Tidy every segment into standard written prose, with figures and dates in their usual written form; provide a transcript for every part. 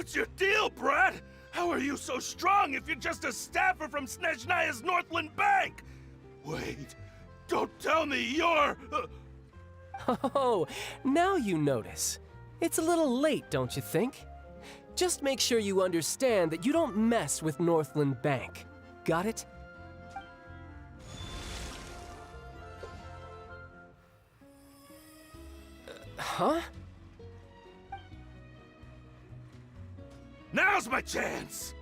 What's your deal, Brad? How are you so strong if you're just a staffer from Snezhnaya's Northland Bank? Wait, don't tell me you're... Oh, now you notice. It's a little late, don't you think? Just make sure you understand that you don't mess with Northland Bank. Got it? Huh? Now's my chance!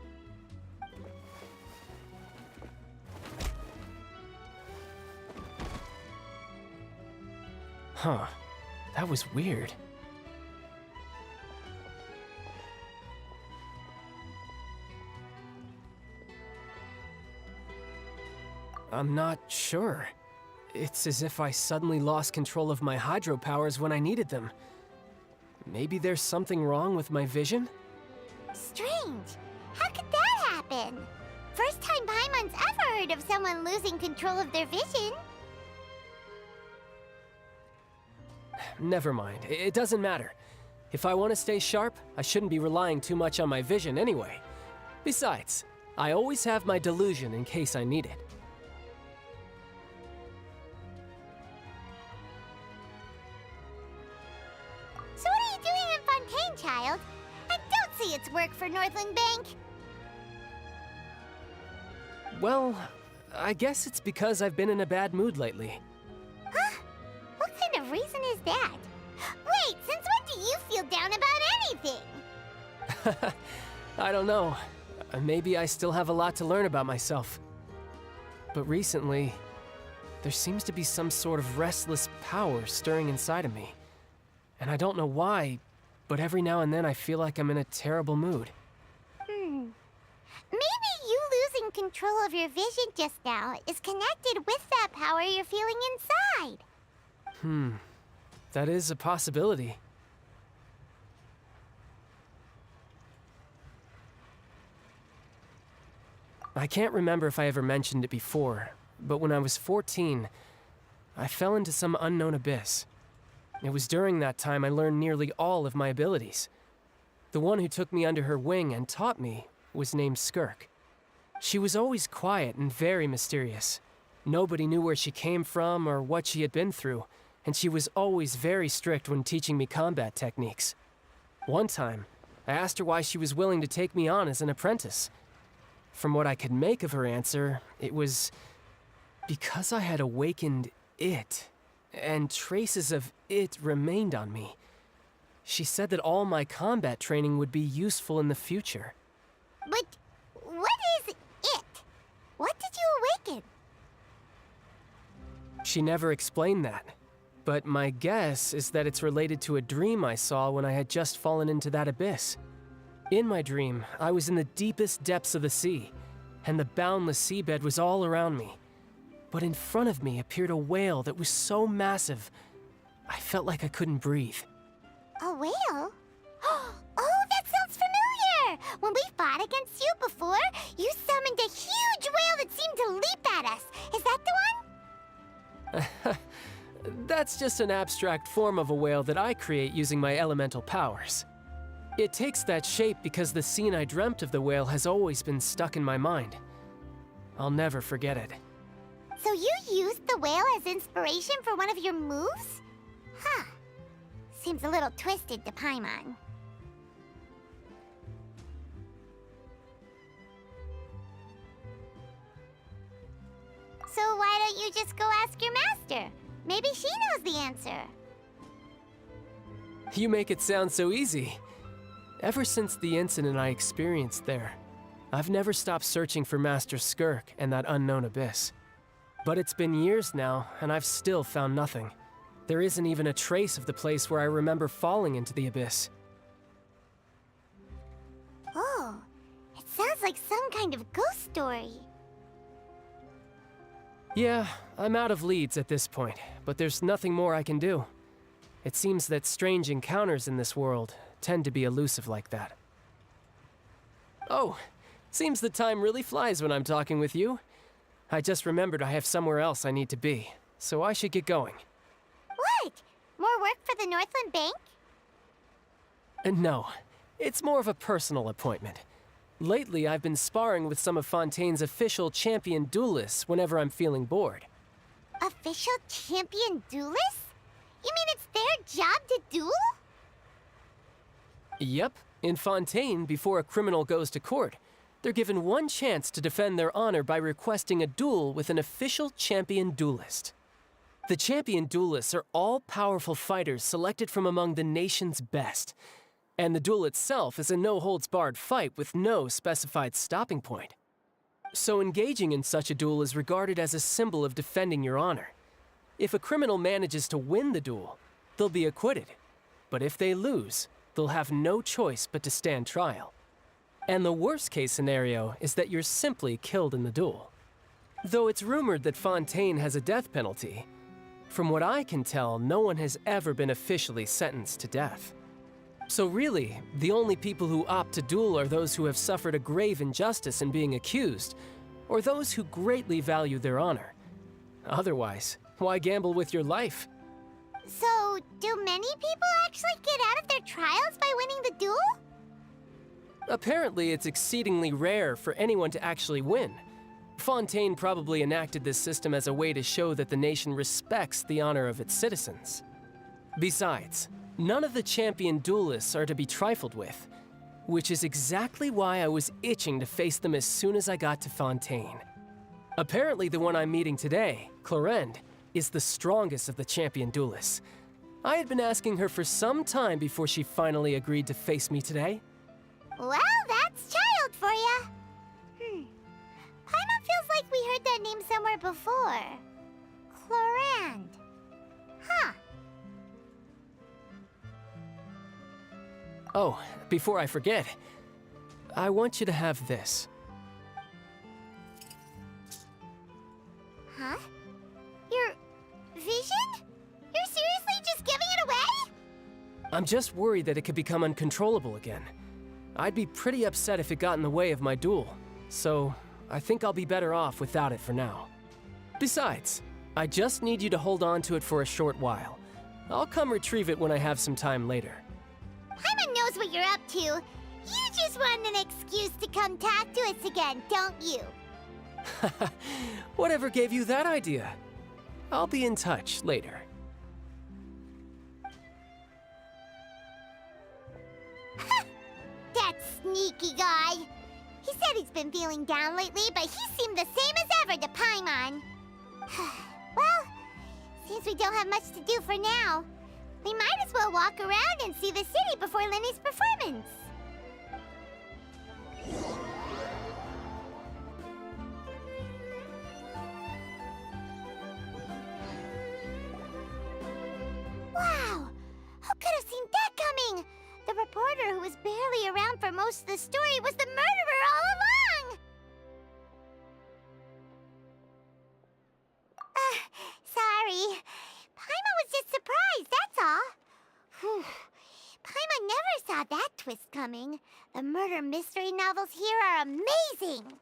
Huh. That was weird. I'm not sure. It's as if I suddenly lost control of my hydro powers when I needed them. Maybe there's something wrong with my vision? Strange. How could that happen? First time Paimon's ever heard of someone losing control of their vision. Never mind. It doesn't matter. If I want to stay sharp, I shouldn't be relying too much on my vision anyway. Besides, I always have my delusion in case I need it. So what are you doing in Fontaine, child? I don't see its work for Northland Bank. Well, I guess it's because I've been in a bad mood lately. Huh? What kind of reason is that? Wait, since when do you feel down about anything? I don't know. Maybe I still have a lot to learn about myself. But recently, there seems to be some sort of restless power stirring inside of me. And I don't know why, but every now and then I feel like I'm in a terrible mood. Maybe you losing control of your vision just now is connected with that power you're feeling inside. That is a possibility. I can't remember if I ever mentioned it before, but when I was 14, I fell into some unknown abyss. It was during that time I learned nearly all of my abilities. The one who took me under her wing and taught me was named Skirk. She was always quiet and very mysterious. Nobody knew where she came from or what she had been through, and she was always very strict when teaching me combat techniques. One time, I asked her why she was willing to take me on as an apprentice. From what I could make of her answer, it was because I had awakened it, and traces of it remained on me. She said that all my combat training would be useful in the future. But what is it? What did you awaken? She never explained that, but my guess is that it's related to a dream I saw when I had just fallen into that abyss. In my dream, I was in the deepest depths of the sea, and the boundless seabed was all around me. But in front of me appeared a whale that was so massive, I felt like I couldn't breathe. A whale? Oh, that sounds familiar! When we fought against you before, you summoned a huge whale that seemed to leap at us. Is that the one? That's just an abstract form of a whale that I create using my elemental powers. It takes that shape because the scene I dreamt of the whale has always been stuck in my mind. I'll never forget it. So you used the whale as inspiration for one of your moves? Huh. Seems a little twisted to Paimon. So why don't you just go ask your master? Maybe she knows the answer. You make it sound so easy. Ever since the incident I experienced there, I've never stopped searching for Master Skirk and that unknown abyss. But it's been years now, and I've still found nothing. There isn't even a trace of the place where I remember falling into the abyss. Oh, it sounds like some kind of ghost story. Yeah, I'm out of leads at this point, but there's nothing more I can do. It seems that strange encounters in this world tend to be elusive like that. Oh, seems the time really flies when I'm talking with you. I just remembered I have somewhere else I need to be, so I should get going. What? More work for the Northland Bank? No, It's more of a personal appointment. Lately, I've been sparring with some of Fontaine's official champion duelists whenever I'm feeling bored. Official champion duelists? You mean it's their job to duel? Yep. In Fontaine, before a criminal goes to court, they're given one chance to defend their honor by requesting a duel with an official champion duelist. The champion duelists are all powerful fighters selected from among the nation's best. And the duel itself is a no-holds-barred fight with no specified stopping point. So engaging in such a duel is regarded as a symbol of defending your honor. If a criminal manages to win the duel, they'll be acquitted. But if they lose, they'll have no choice but to stand trial. And the worst-case scenario is that you're simply killed in the duel. Though it's rumored that Fontaine has a death penalty, from what I can tell, no one has ever been officially sentenced to death. So really, the only people who opt to duel are those who have suffered a grave injustice in being accused, or those who greatly value their honor. Otherwise, why gamble with your life? So, do many people actually get out of their trials by winning the duel? Apparently, it's exceedingly rare for anyone to actually win. Fontaine probably enacted this system as a way to show that the nation respects the honor of its citizens. Besides, none of the champion duelists are to be trifled with, which is exactly why I was itching to face them as soon as I got to Fontaine. Apparently, the one I'm meeting today, Clorinde, is the strongest of the champion duelists. I had been asking her for some time before she finally agreed to face me today. Well, that's child for ya. Paimon feels like we heard that name somewhere before. Clorinde. Huh. Oh, before I forget, I want you to have this. Huh? Your vision? You're seriously just giving it away? I'm just worried that it could become uncontrollable again. I'd be pretty upset if it got in the way of my duel, so I think I'll be better off without it for now. Besides, I just need you to hold on to it for a short while. I'll come retrieve it when I have some time later. Paimon knows what you're up to. You just want an excuse to come talk to us again, don't you? Whatever gave you that idea? I'll be in touch later. That sneaky guy. He said he's been feeling down lately, but he seemed the same as ever to Paimon. Well, seems we don't have much to do for now. We might as well walk around and see the city before Lenny's performance. Wow! Who could have seen that coming? The reporter who was barely around for most of the story was the murderer all along! Sorry. Paimon was just surprised, that's all. Whew. Paimon never saw that twist coming. The murder mystery novels here are amazing!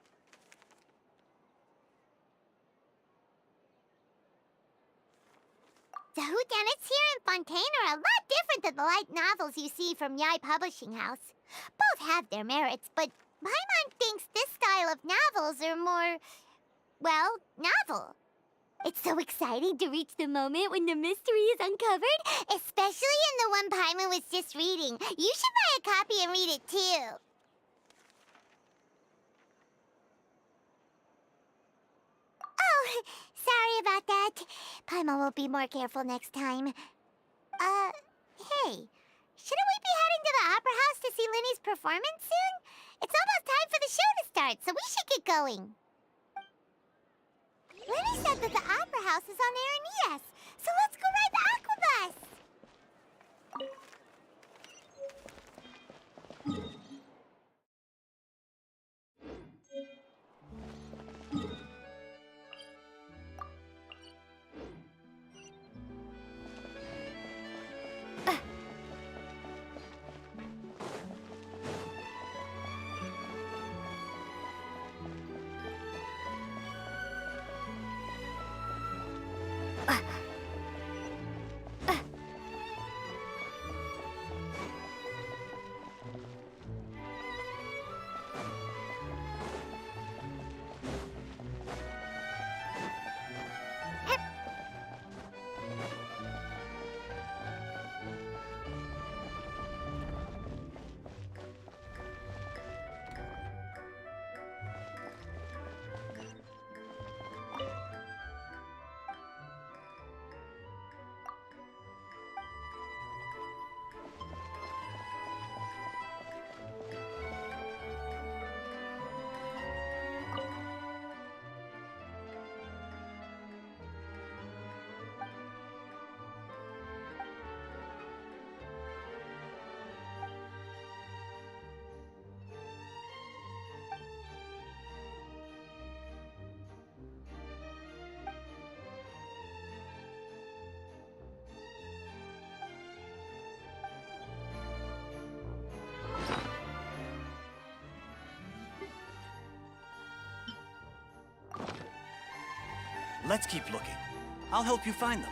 The whodunits here in Fontaine are a lot different than the light novels you see from Yai Publishing House. Both have their merits, but Paimon thinks this style of novels are more, well, novel. It's so exciting to reach the moment when the mystery is uncovered, especially in the one Paimon was just reading. You should buy a copy and read it too. Oh, sorry about that. Paimon will be more careful next time. Hey, shouldn't we be heading to the Opera House to see Lenny's performance soon? It's almost time for the show to start, so we should get going. Lenny said that the Opera House is on Aranias, so let's go ride the Aquabus! Let's keep looking. I'll help you find them.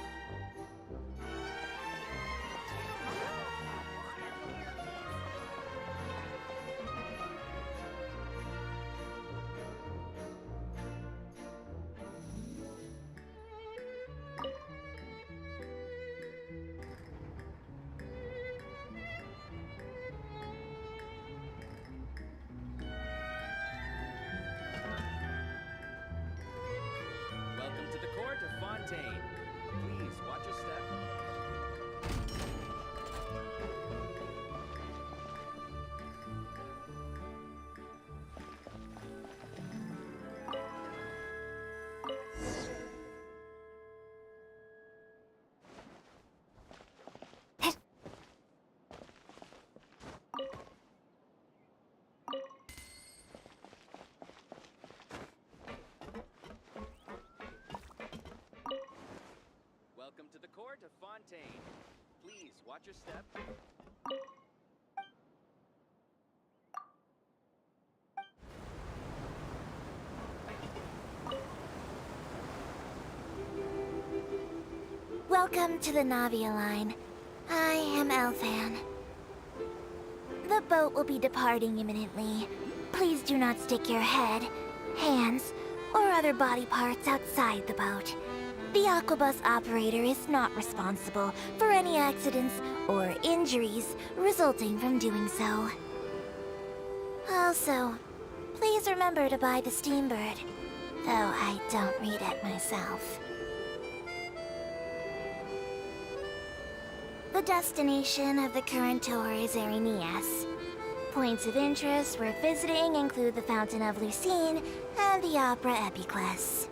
Welcome to the court of Fontaine. Please watch your step. Welcome to the court of Fontaine. Please watch your step. Welcome to the Navia line. I am Elfan. The boat will be departing imminently. Please do not stick your head, hands, or other body parts outside the boat. The Aquabus operator is not responsible for any accidents or injuries resulting from doing so. Also, please remember to buy the Steambird, though I don't read it myself. The destination of the current tour is Arenias. Points of interest worth visiting include the Fountain of Lucine and the Opera Epiclese.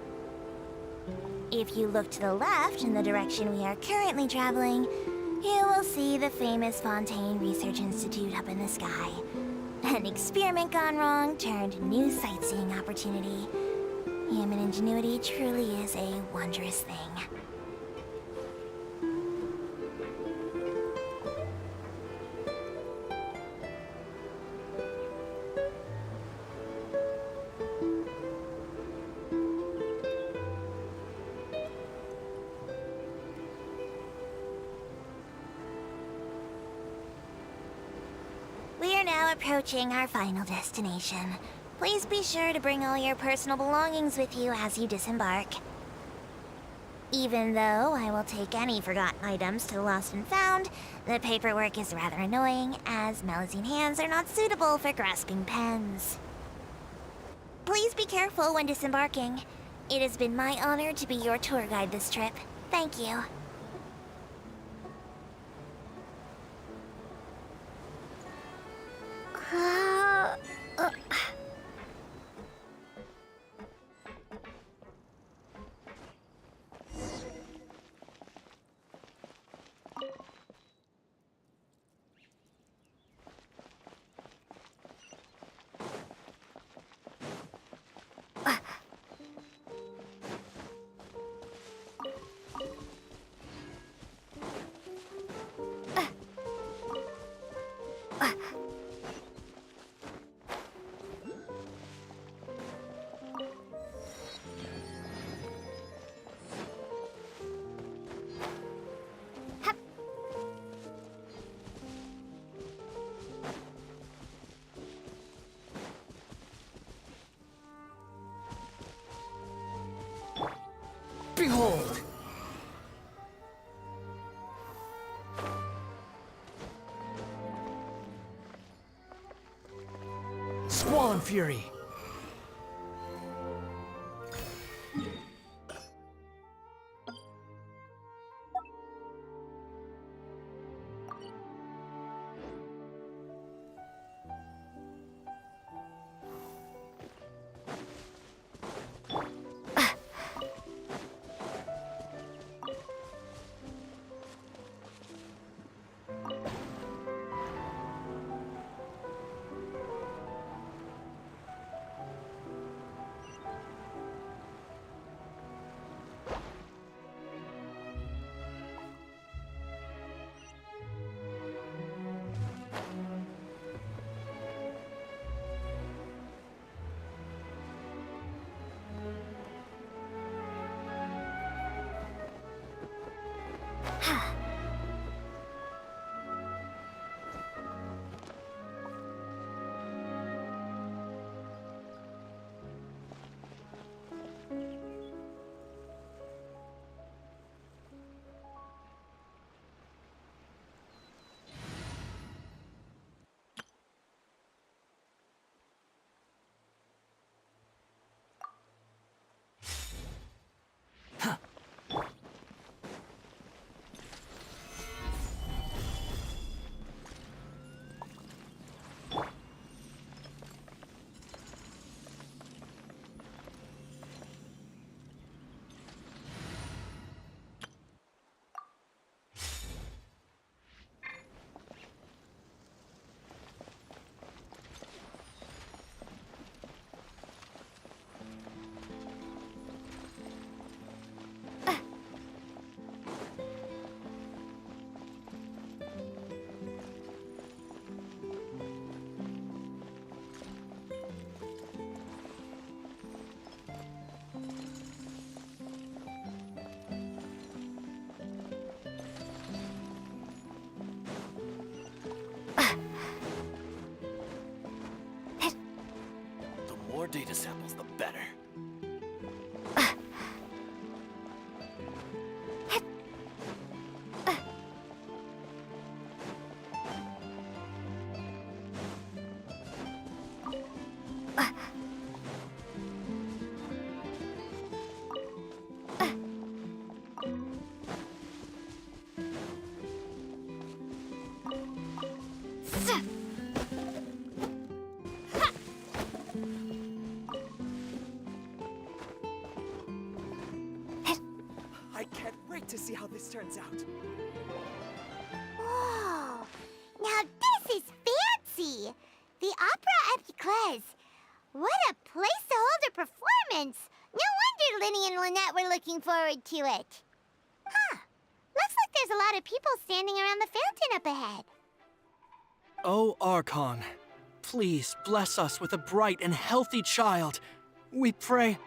If you look to the left in the direction we are currently traveling, you will see the famous Fontaine Research Institute up in the sky. An experiment gone wrong turned new sightseeing opportunity. Human ingenuity truly is a wondrous thing. We are now approaching our final destination. Please be sure to bring all your personal belongings with you as you disembark. Even though I will take any forgotten items to the lost and found, the paperwork is rather annoying, as Melusine hands are not suitable for grasping pens. Please be careful when disembarking. It has been my honor to be your tour guide this trip. Thank you. Behold! Squall and Fury! data samples, the better. I can't wait to see how this turns out. Whoa! Now this is fancy! The Opera at Eclairs. What a place to hold a performance! No wonder Linny and Lynette were looking forward to it. Huh. Looks like there's a lot of people standing around the fountain up ahead. Oh, Archon, please bless us with a bright and healthy child. We pray.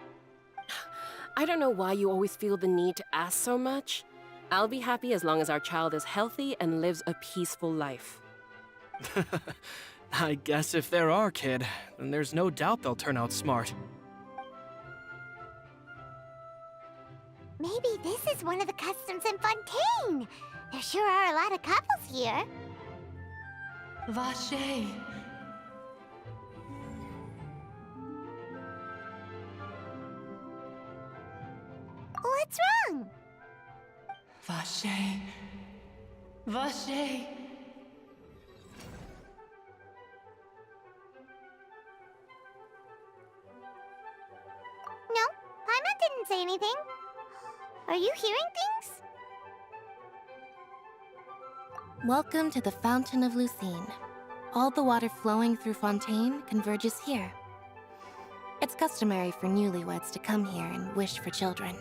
I don't know why you always feel the need to ask so much. I'll be happy as long as our child is healthy and lives a peaceful life. I guess if they're our kid, then there's no doubt they'll turn out smart. Maybe this is one of the customs in Fontaine. There sure are a lot of couples here. Vache. What's wrong? Vache. Vache. No, Paimon didn't say anything. Are you hearing things? Welcome to the Fountain of Lucine. All the water flowing through Fontaine converges here. It's customary for newlyweds to come here and wish for children.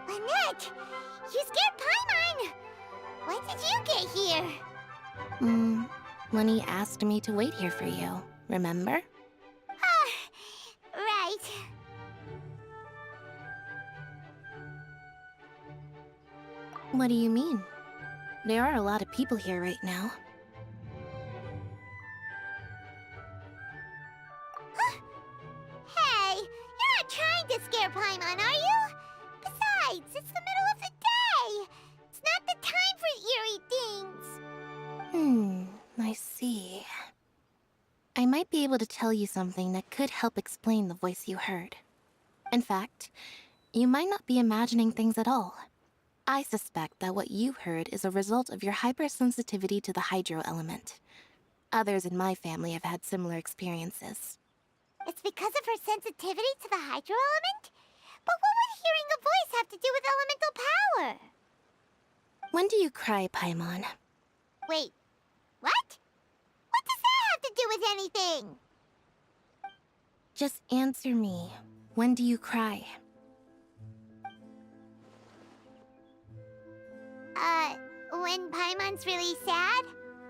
Lynette! You scared Paimon! When did you get here? Lenny asked me to wait here for you, remember? Right. What do you mean? There are a lot of people here right now. Hey, you're not trying to scare Paimon, are you? Besides, it's the middle of the day. It's not the time for eerie things. I see. I might be able to tell you something that could help explain the voice you heard. In fact, you might not be imagining things at all. I suspect that what you heard is a result of your hypersensitivity to the hydro element. Others in my family have had similar experiences. It's because of her sensitivity to the hydro element? But what would hearing a voice have to do with elemental power? When do you cry, Paimon? Wait, what? What does that have to do with anything? Just answer me. When do you cry? When Paimon's really sad?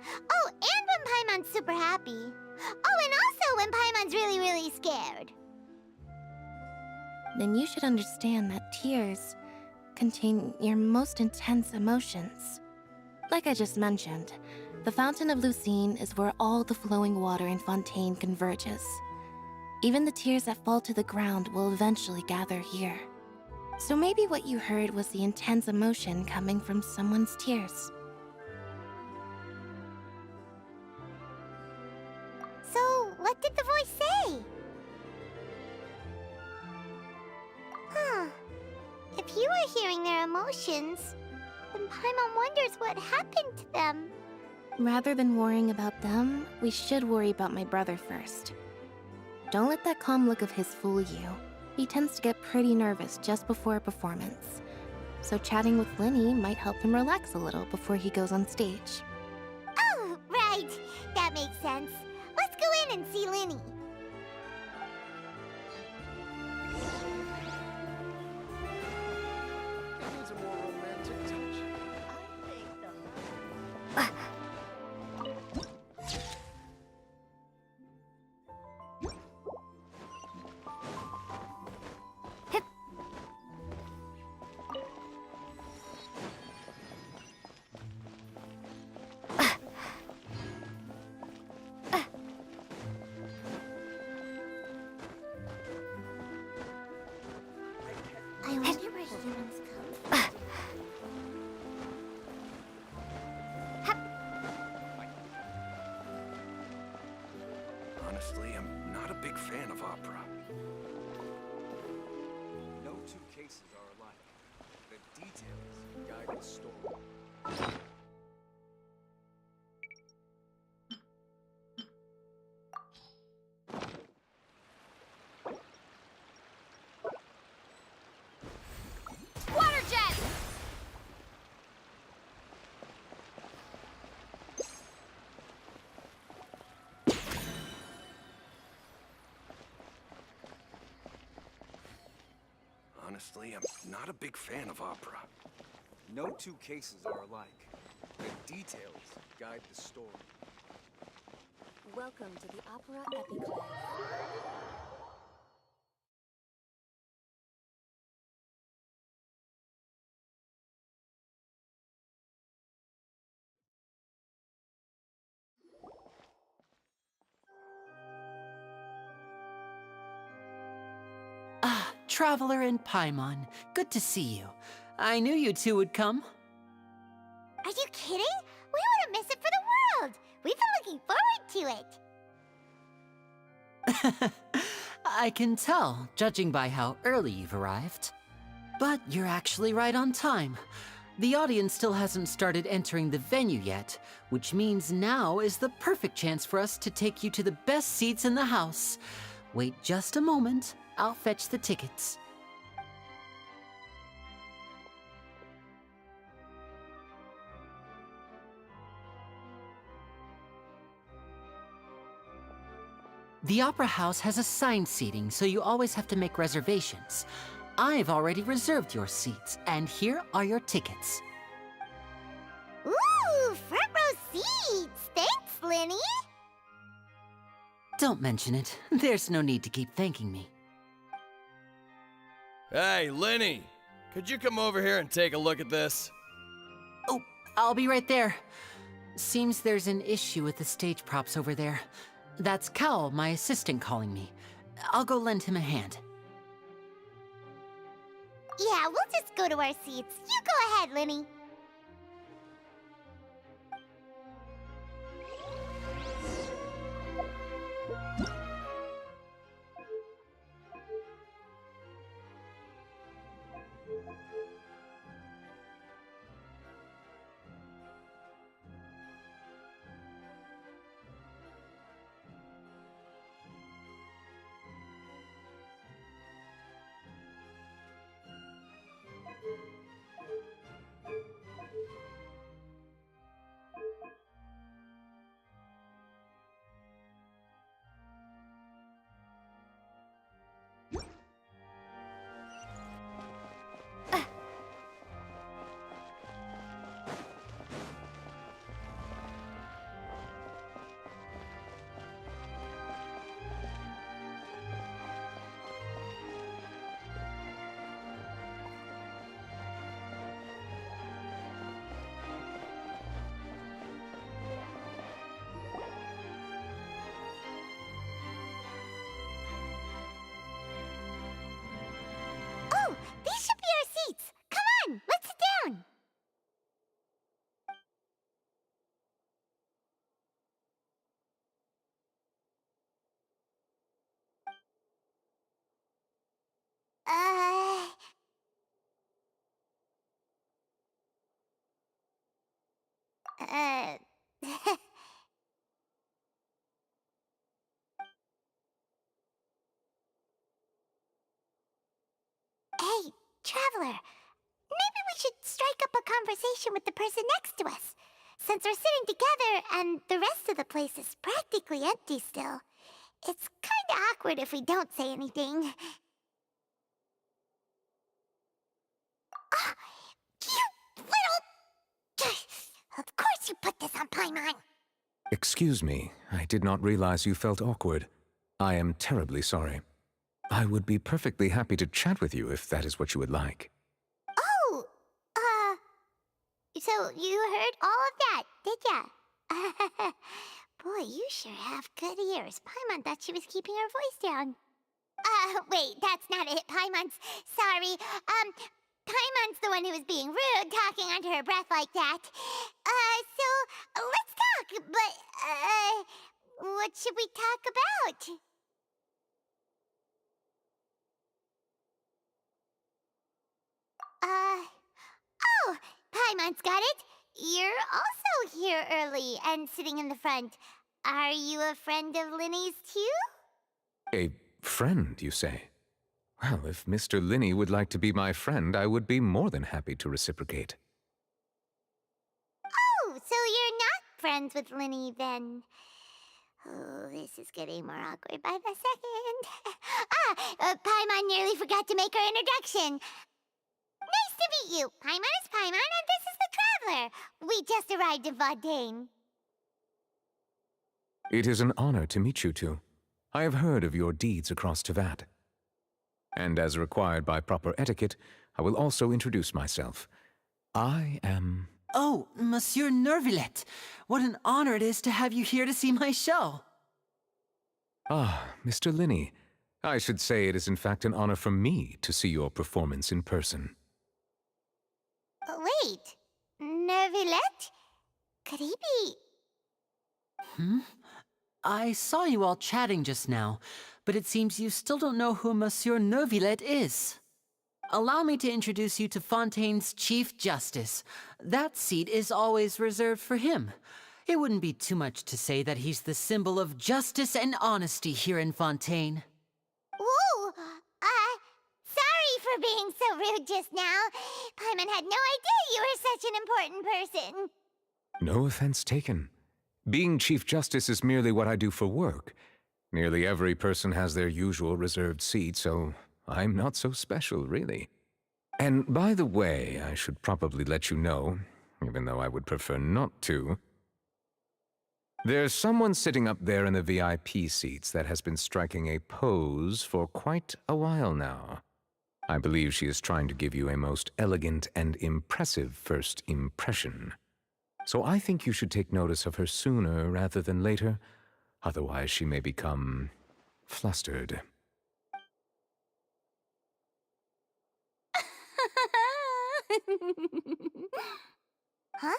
Oh, and when Paimon's super happy. Oh, and also when Paimon's really, really scared. Then you should understand that tears contain your most intense emotions. Like I just mentioned, the Fountain of Lucine is where all the flowing water in Fontaine converges. Even the tears that fall to the ground will eventually gather here. So maybe what you heard was the intense emotion coming from someone's tears. So, what did the voice say? Huh. If you were hearing their emotions, then Paimon wonders what happened to them. Rather than worrying about them, we should worry about my brother first. Don't let that calm look of his fool you. He tends to get pretty nervous just before a performance. So chatting with Linny might help him relax a little before he goes on stage. Oh, right. That makes sense. Let's go in and see Linny. It needs a more romantic touch. humans come from. Honestly, I'm not a big fan of opera. No two cases are alike. The details guide the story. Water jet! Honestly, I'm not a big fan of opera. No two cases are alike. The details guide the story. Welcome to the Opera Epiclave. Ah, Traveler and Paimon. Good to see you. I knew you two would come. Are you kidding? We wouldn't miss it for the world! We've been looking forward to it! I can tell, judging by how early you've arrived. But you're actually right on time. The audience still hasn't started entering the venue yet, which means now is the perfect chance for us to take you to the best seats in the house. Wait just a moment. I'll fetch the tickets. The Opera House has assigned seating, so you always have to make reservations. I've already reserved your seats, and here are your tickets. Ooh, front row seats! Thanks, Lenny! Don't mention it. There's no need to keep thanking me. Hey, Lenny! Could you come over here and take a look at this? Oh, I'll be right there. Seems there's an issue with the stage props over there. That's Cal, my assistant, calling me. I'll go lend him a hand. Yeah, we'll just go to our seats. You go ahead, Lenny. Oh, these should be our seats. Come on, let's sit down. Uh... Uh... Hey, Traveler. Maybe we should strike up a conversation with the person next to us. Since we're sitting together and the rest of the place is practically empty still, it's kinda awkward if we don't say anything. Ah, you little... Of course you put this on Paimon. Excuse me, I did not realize you felt awkward. I am terribly sorry. I would be perfectly happy to chat with you if that is what you would like. Oh, so you heard all of that, did ya? Boy, you sure have good ears. Paimon thought she was keeping her voice down. Wait, that's not it, Paimon's. Sorry. Paimon's the one who was being rude, talking under her breath like that. So let's talk, but, what should we talk about? Oh, Paimon's got it. You're also here early and sitting in the front. Are you a friend of Linny's too? A friend, you say? Well, if Mr. Linny would like to be my friend, I would be more than happy to reciprocate. Oh, so you're not friends with Linny then? Oh, this is getting more awkward by the second. Paimon nearly forgot to make her introduction. Nice to meet you. Paimon is Paimon, and this is the Traveler. We just arrived in Fontaine. It is an honor to meet you two. I have heard of your deeds across Tevat. And as required by proper etiquette, I will also introduce myself. I am... Oh, Monsieur Nervillet. What an honor it is to have you here to see my show. Ah, Mr. Linny. I should say it is in fact an honor for me to see your performance in person. Wait, Nervillet? Could he be... I saw you all chatting just now, but it seems you still don't know who Monsieur Nervillet is. Allow me to introduce you to Fontaine's Chief Justice. That seat is always reserved for him. It wouldn't be too much to say that he's the symbol of justice and honesty here in Fontaine. Whoa! Sorry for being so rude just now. Paimon had no idea you were such an important person. No offense taken. Being Chief Justice is merely what I do for work. Nearly every person has their usual reserved seat, so I'm not so special, really. And by the way, I should probably let you know, even though I would prefer not to. There's someone sitting up there in the VIP seats that has been striking a pose for quite a while now. I believe she is trying to give you a most elegant and impressive first impression. So I think you should take notice of her sooner rather than later, otherwise she may become flustered. Huh?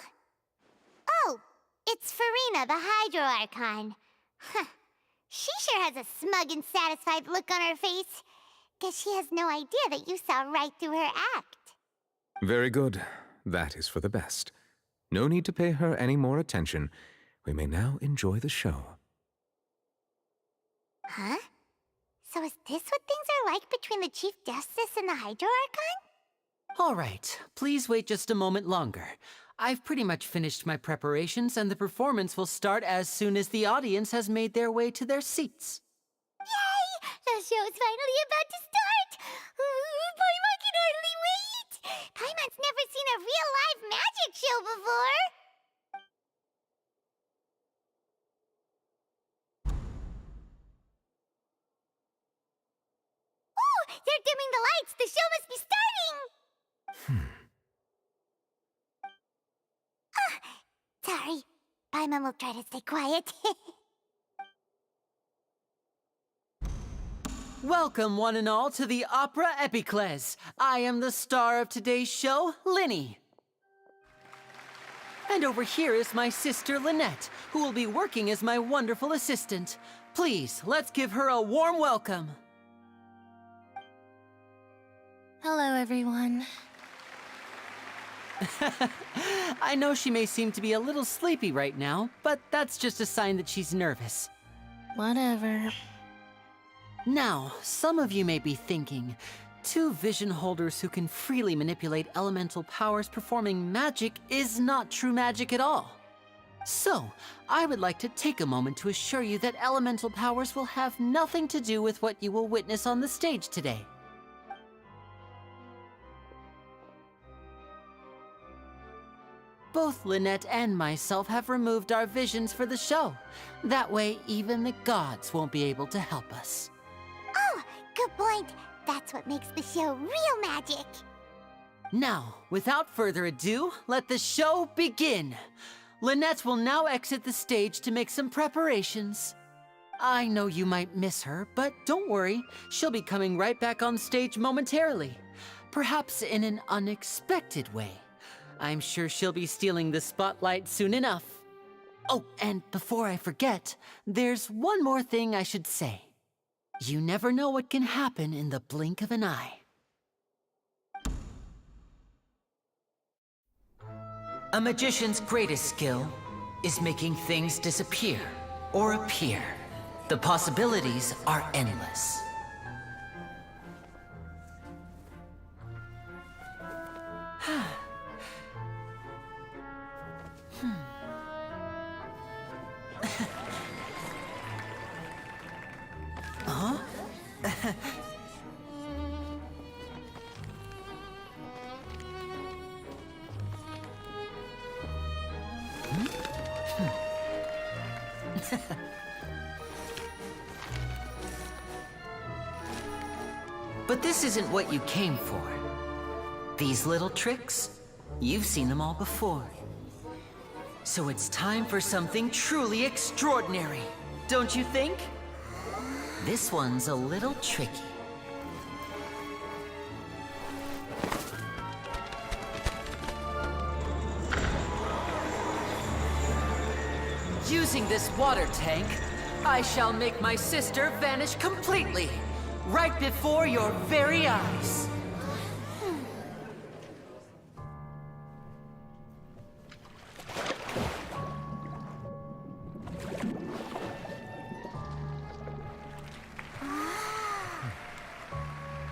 Oh, it's Farina, the Hydro Archon. Huh. She sure has a smug and satisfied look on her face. Guess she has no idea that you saw right through her act. Very good. That is for the best. No need to pay her any more attention. We may now enjoy the show. Huh? So is this what things are like between the Chief Justice and the Hydro Archon? All right, please wait just a moment longer. I've pretty much finished my preparations, and the performance will start as soon as the audience has made their way to their seats. Yay! The show's finally about to start! Paimon can hardly wait! Paimon's never seen a real live magic show before! Oh! They're dimming the lights! The show must be starting! Sorry. Paimon will try to stay quiet. Welcome, one and all, to the Opera Epiclese. I am the star of today's show, Linny. And over here is my sister, Lynette, who will be working as my wonderful assistant. Please, let's give her a warm welcome. Hello, everyone. I know she may seem to be a little sleepy right now, but that's just a sign that she's nervous. Whatever. Now, some of you may be thinking, two vision holders who can freely manipulate elemental powers performing magic is not true magic at all. So, I would like to take a moment to assure you that elemental powers will have nothing to do with what you will witness on the stage today. Both Lynette and myself have removed our visions for the show. That way, even the gods won't be able to help us. Oh, good point. That's what makes the show real magic. Now, without further ado, let the show begin. Lynette will now exit the stage to make some preparations. I know you might miss her, but don't worry. She'll be coming right back on stage momentarily. perhaps in an unexpected way. I'm sure she'll be stealing the spotlight soon enough. Oh, and before I forget, there's one more thing I should say. You never know what can happen in the blink of an eye. A magician's greatest skill is making things disappear or appear. The possibilities are endless. Huh? But this isn't what you came for. These little tricks, you've seen them all before. So it's time for something truly extraordinary, don't you think? This one's a little tricky. Using this water tank, I shall make my sister vanish completely, right before your very eyes.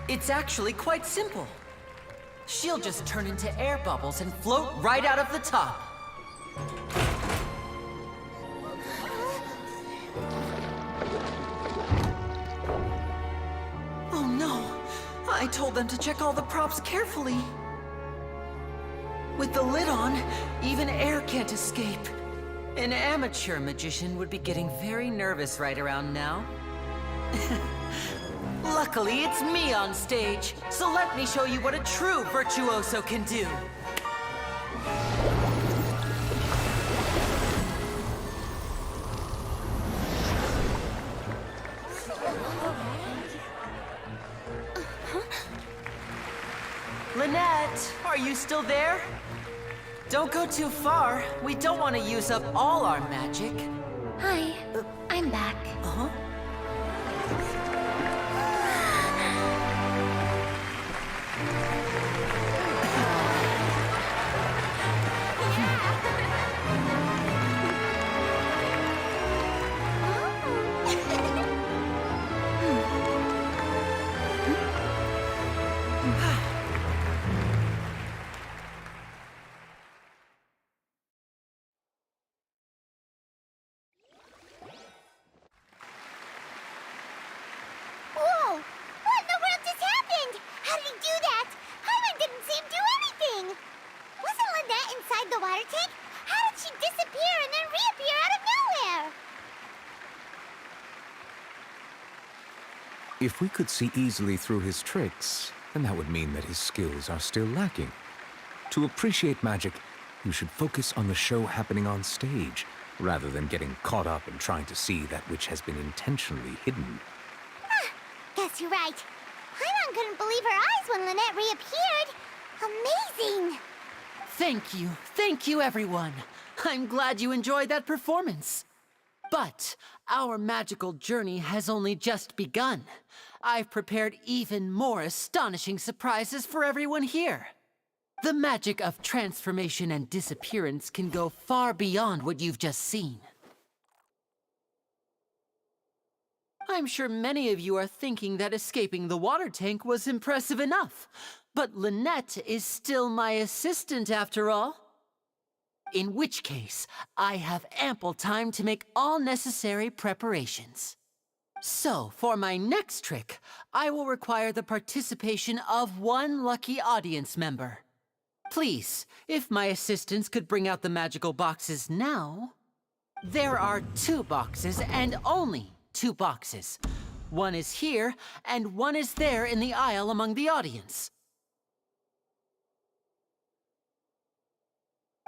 It's actually quite simple. She'll just turn into air bubbles and float right out of the top. Oh no! I told them to check all the props carefully. With the lid on, even air can't escape. An amateur magician would be getting very nervous right around now. Luckily, it's me on stage, so let me show you what a true virtuoso can do. Lynette, are you still there? Don't go too far. We don't want to use up all our magic. Hi, I'm back. Uh-huh. Whoa! What in the world just happened? How did he do that? Hyman didn't see him do anything. Wasn't Lynette inside the water tank? How did she disappear and then reappear out of nowhere? If we could see easily through his tricks, then that would mean that his skills are still lacking. To appreciate magic, you should focus on the show happening on stage, rather than getting caught up in trying to see that which has been intentionally hidden. Guess you're right. Hyman couldn't believe her eyes when Lynette reappeared. Amazing! Thank you everyone. I'm glad you enjoyed that performance. But our magical journey has only just begun. I've prepared even more astonishing surprises for everyone here. The magic of transformation and disappearance can go far beyond what you've just seen. I'm sure many of you are thinking that escaping the water tank was impressive enough, but Lynette is still my assistant after all. In which case, I have ample time to make all necessary preparations. So, for my next trick, I will require the participation of one lucky audience member. Please, if my assistants could bring out the magical boxes now. There are 2 boxes and only 2 boxes. One is here, and one is there in the aisle among the audience.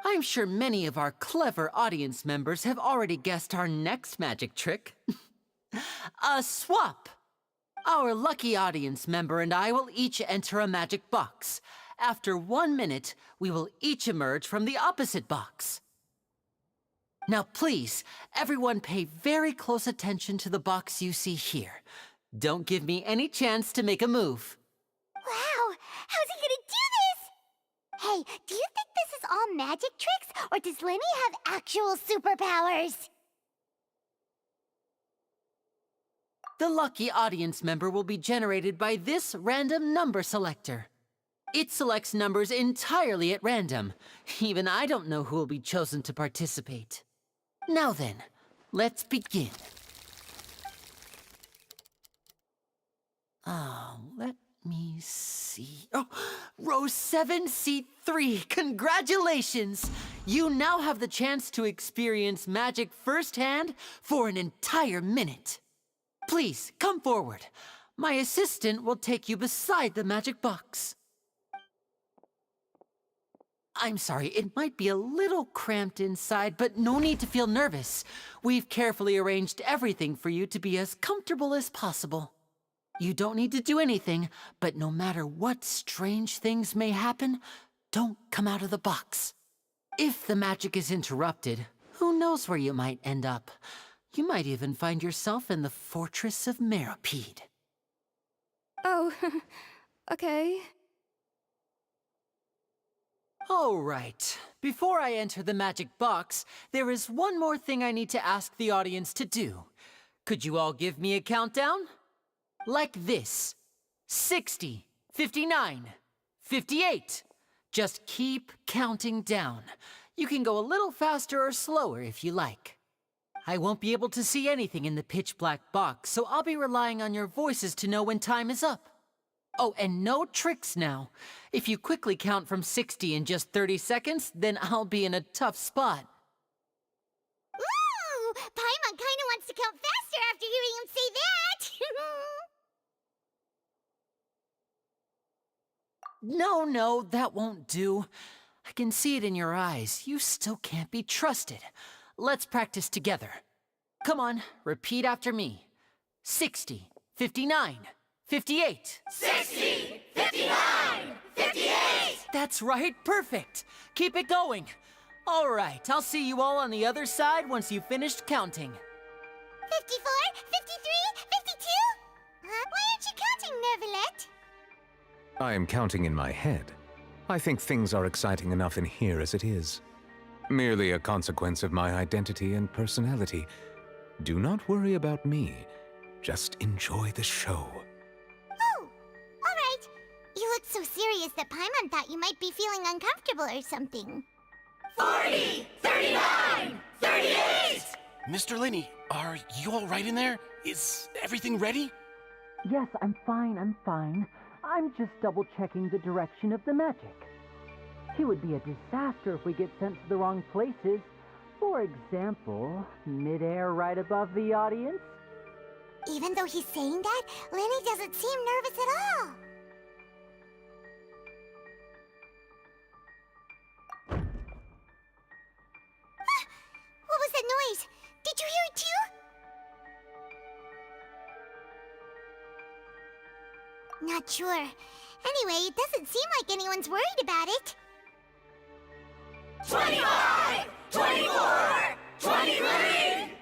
I'm sure many of our clever audience members have already guessed our next magic trick. A swap! Our lucky audience member and I will each enter a magic box. After 1 minute, we will each emerge from the opposite box. Now please, everyone pay very close attention to the box you see here. Don't give me any chance to make a move. Wow! How's he gonna do this? Hey, do you think this is all magic tricks, or does Lenny have actual superpowers? The lucky audience member will be generated by this random number selector. It selects numbers entirely at random. Even I don't know who will be chosen to participate. Now then, let's begin. Let me see. Oh, row 7, seat 3. Congratulations! You now have the chance to experience magic firsthand for an entire minute. Please, come forward. My assistant will take you beside the magic box. I'm sorry, it might be a little cramped inside, but no need to feel nervous. We've carefully arranged everything for you to be as comfortable as possible. You don't need to do anything, but no matter what strange things may happen, don't come out of the box. If the magic is interrupted, who knows where you might end up? You might even find yourself in the Fortress of Meropide. Oh, okay. All right. Before I enter the magic box, there is one more thing I need to ask the audience to do. Could you all give me a countdown? Like this. 60, 59, 58. Just keep counting down. You can go a little faster or slower if you like. I won't be able to see anything in the pitch black box, so I'll be relying on your voices to know when time is up. Oh, and no tricks now. If you quickly count from 60 in just 30 seconds, then I'll be in a tough spot. Ooh! Paimon kinda wants to count faster after hearing him say that! No, that won't do. I can see it in your eyes. You still can't be trusted. Let's practice together. Come on, repeat after me. 60, 59, 58. 60, 59, 58! That's right, perfect. Keep it going. All right, I'll see you all on the other side once you've finished counting. 54, 53, 52? Why aren't you counting, Nervalet? I am counting in my head. I think things are exciting enough in here as it is. Merely a consequence of my identity and personality. Do not worry about me. Just enjoy the show. Oh, all right. You look so serious that Paimon thought you might be feeling uncomfortable or something. 40, 39, 38! Mr. Lenny, are you all right in there? Is everything ready? Yes, I'm fine. I'm just double-checking the direction of the magic. It would be a disaster if we get sent to the wrong places. For example, midair right above the audience. Even though he's saying that, Lenny doesn't seem nervous at all. What was that noise? Did you hear it too? Not sure. Anyway, it doesn't seem like anyone's worried about it. 25! 24! 23!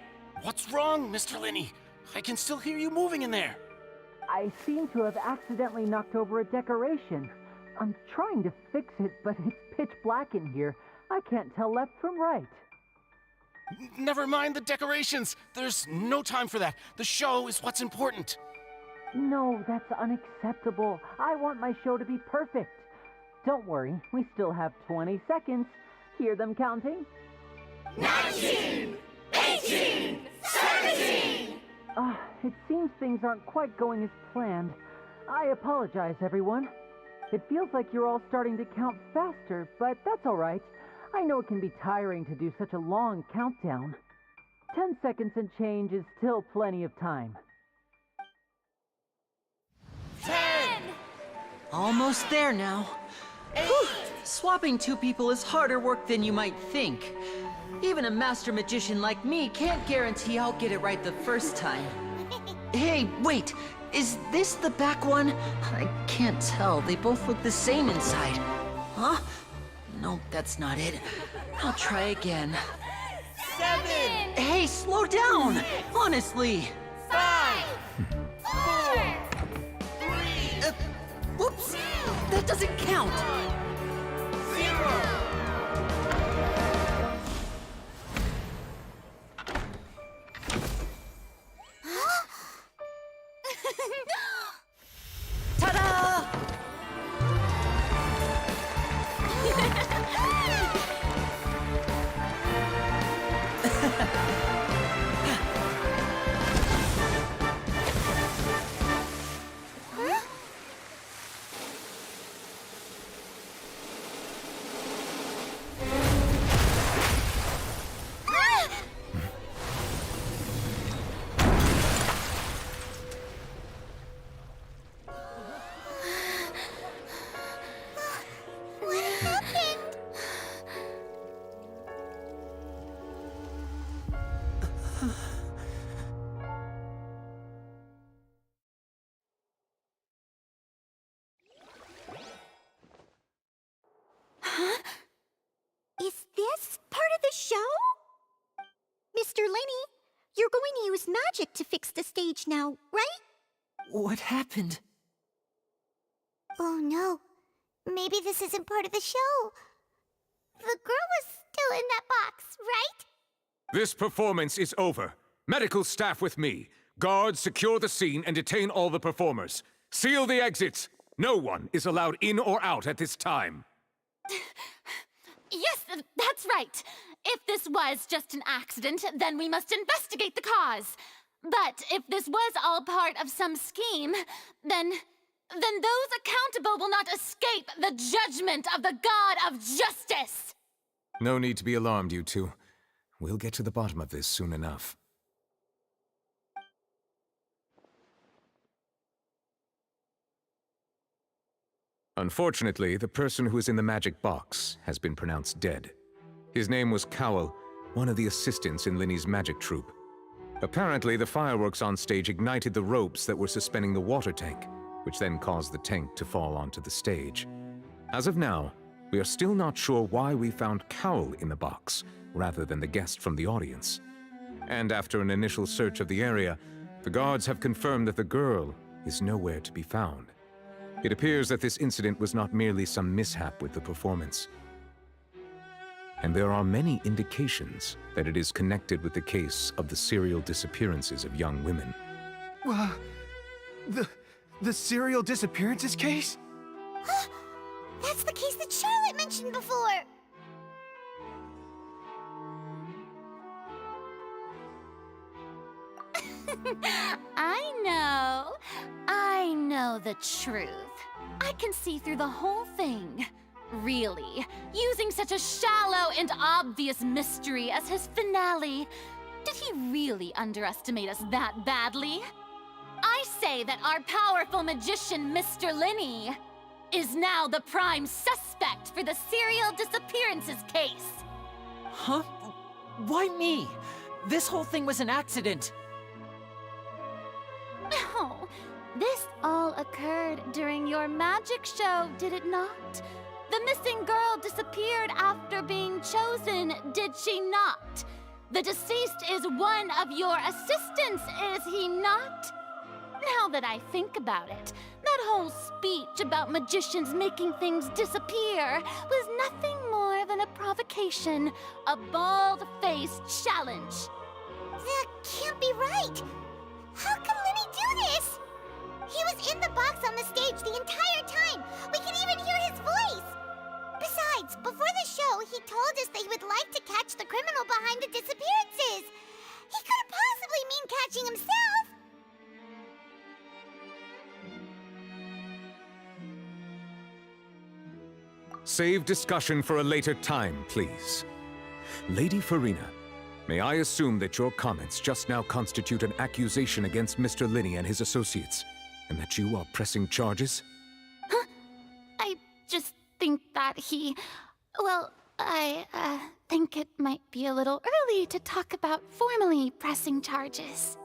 What's wrong, Mr. Lenny? I can still hear you moving in there. I seem to have accidentally knocked over a decoration. I'm trying to fix it, but it's pitch black in here. I can't tell left from right. Never mind the decorations. There's no time for that. The show is what's important. No, that's unacceptable. I want my show to be perfect. Don't worry, we still have 20 seconds. Hear them counting? 19! 18! 17! It seems things aren't quite going as planned. I apologize, everyone. It feels like you're all starting to count faster, but that's all right. I know it can be tiring to do such a long countdown. 10 seconds and change is still plenty of time. 10! Almost there now. Whew. Swapping two people is harder work than you might think. Even a master magician like me can't guarantee I'll get it right the first time. Hey, wait! Is this the back one? I can't tell. They both look the same inside. Huh? No, that's not it. I'll try again. 7! Hey, slow down! Honestly! 5! 4! 3! Whoops! That doesn't count! 0! Ta-da! What happened? Huh? Is this part of the show? Mr. Lenny, you're going to use magic to fix the stage now, right? What happened? Oh no. Maybe this isn't part of the show. The girl was still in that box, right? This performance is over. Medical staff with me. Guards, secure the scene and detain all the performers. Seal the exits. No one is allowed in or out at this time. Yes, that's right. If this was just an accident, then we must investigate the cause. But if this was all part of some scheme, then those accountable will not escape the judgment of the God of Justice. No need to be alarmed, you two. We'll get to the bottom of this soon enough. Unfortunately, the person who is in the magic box has been pronounced dead. His name was Cowell, one of the assistants in Linny's magic troupe. Apparently, the fireworks on stage ignited the ropes that were suspending the water tank, which then caused the tank to fall onto the stage. As of now, we are still not sure why we found Cowell in the box, rather than the guest from the audience. And after an initial search of the area, the guards have confirmed that the girl is nowhere to be found. It appears that this incident was not merely some mishap with the performance. And there are many indications that it is connected with the case of the serial disappearances of young women. The serial disappearances case? That's the case that Charlotte mentioned before. I know the truth. I can see through the whole thing. Really, using such a shallow and obvious mystery as his finale. Did he really underestimate us that badly? I say that our powerful magician, Mr. Lenny, is now the prime suspect for the serial disappearances case. Huh? Why me? This whole thing was an accident. No, this all occurred during your magic show, did it not? The missing girl disappeared after being chosen, did she not? The deceased is one of your assistants, is he not? Now that I think about it, that whole speech about magicians making things disappear was nothing more than a provocation, a bald-faced challenge. That can't be right. How can Lenny do this? He was in the box on the stage the entire time. We can even hear his voice. Besides, before the show, he told us that he would like to catch the criminal behind the disappearances. He couldn't possibly mean catching himself. Save discussion for a later time, please. Lady Farina, may I assume that your comments just now constitute an accusation against Mr. Lenny and his associates, and that you are pressing charges? Huh? I just think that I think it might be a little early to talk about formally pressing charges.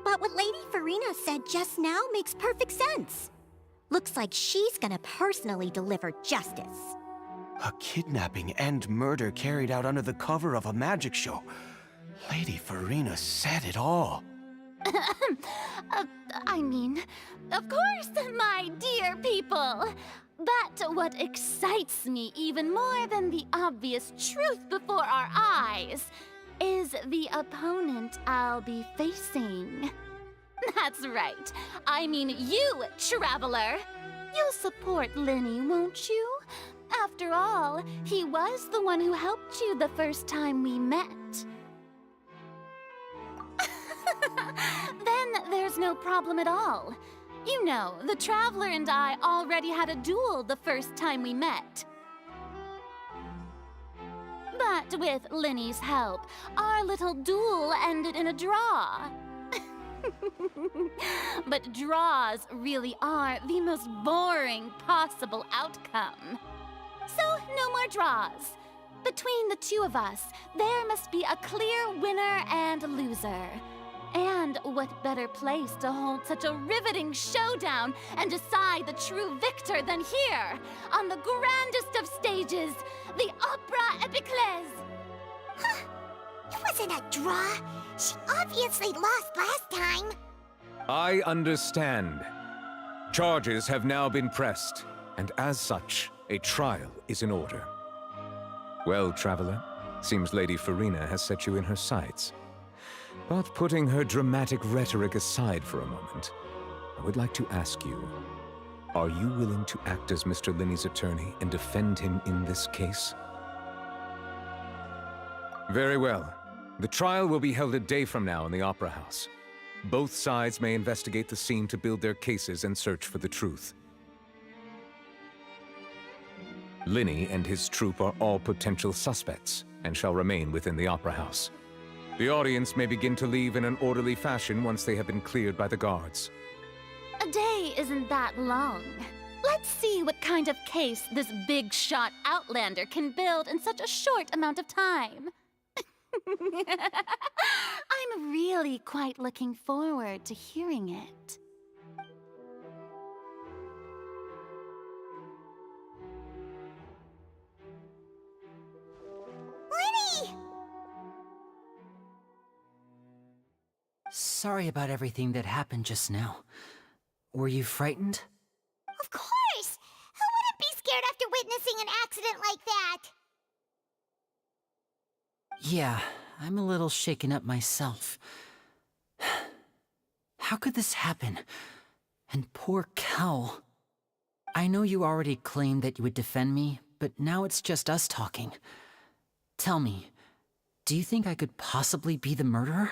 But what Lady Farina said just now makes perfect sense. Looks like she's gonna personally deliver justice. A kidnapping and murder carried out under the cover of a magic show. Lady Farina said it all. I mean, of course, my dear people. But what excites me even more than the obvious truth before our eyes is the opponent I'll be facing. That's right. I mean you, Traveler. You'll support Linny, won't you? After all, he was the one who helped you the first time we met. Then there's no problem at all. You know, the Traveler and I already had a duel the first time we met. But with Linny's help, our little duel ended in a draw. But draws really are the most boring possible outcome. So, no more draws. Between the two of us, there must be a clear winner and loser. And what better place to hold such a riveting showdown and decide the true victor than here, on the grandest of stages, the Opera Epiclese. Huh. It wasn't a draw. She obviously lost last time. I understand. Charges have now been pressed, and as such, a trial is in order. Well, Traveler, seems Lady Farina has set you in her sights. But putting her dramatic rhetoric aside for a moment, I would like to ask you, are you willing to act as Mr. Linny's attorney and defend him in this case? Very well. The trial will be held a day from now in the Opera House. Both sides may investigate the scene to build their cases and search for the truth. Linny and his troupe are all potential suspects and shall remain within the Opera House. The audience may begin to leave in an orderly fashion once they have been cleared by the guards. A day isn't that long. Let's see what kind of case this big-shot Outlander can build in such a short amount of time. I'm really quite looking forward to hearing it. Linny! Sorry about everything that happened just now. Were you frightened? Of course! Who wouldn't be scared after witnessing an accident like that? Yeah, I'm a little shaken up myself. How could this happen? And poor Cal. I know you already claimed that you would defend me, but now it's just us talking. Tell me, do you think I could possibly be the murderer?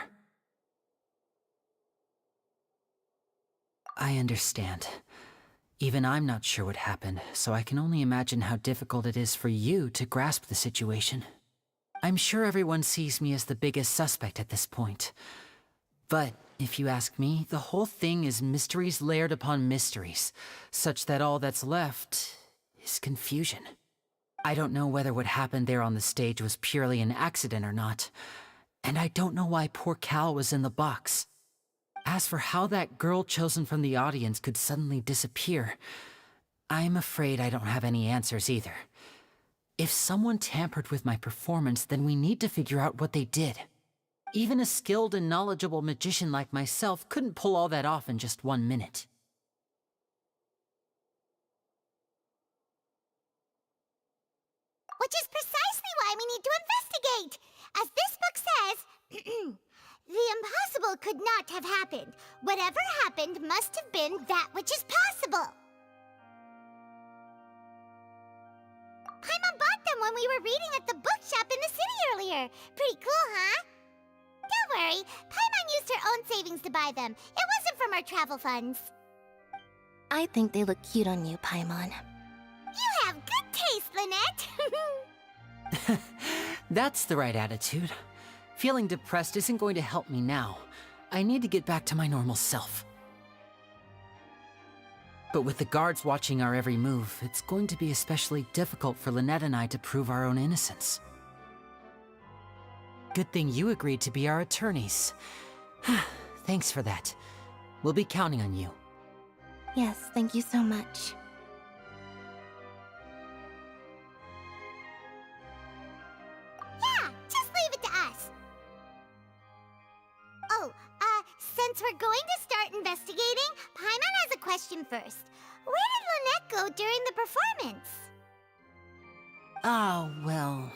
I understand. Even I'm not sure what happened, so I can only imagine how difficult it is for you to grasp the situation. I'm sure everyone sees me as the biggest suspect at this point. But if you ask me, the whole thing is mysteries layered upon mysteries, such that all that's left is confusion. I don't know whether what happened there on the stage was purely an accident or not, and I don't know why poor Cal was in the box. As for how that girl chosen from the audience could suddenly disappear, I'm afraid I don't have any answers either. If someone tampered with my performance, then we need to figure out what they did. Even a skilled and knowledgeable magician like myself couldn't pull all that off in just 1 minute. Which is precisely why we need to investigate! As this book says, the impossible could not have happened. Whatever happened must have been that which is possible. Paimon bought them when we were reading at the bookshop in the city earlier. Pretty cool, huh? Don't worry, Paimon used her own savings to buy them. It wasn't from our travel funds. I think they look cute on you, Paimon. You have good taste, Lynette. That's the right attitude. Feeling depressed isn't going to help me now. I need to get back to my normal self. But with the guards watching our every move, it's going to be especially difficult for Lynette and I to prove our own innocence. Good thing you agreed to be our attorneys. Thanks for that. We'll be counting on you. Yes, thank you so much. Yeah, just leave it to us. Oh, since we're going to start investigating, Paimon has a question first. Where did Lynette go during the performance? Ah, well,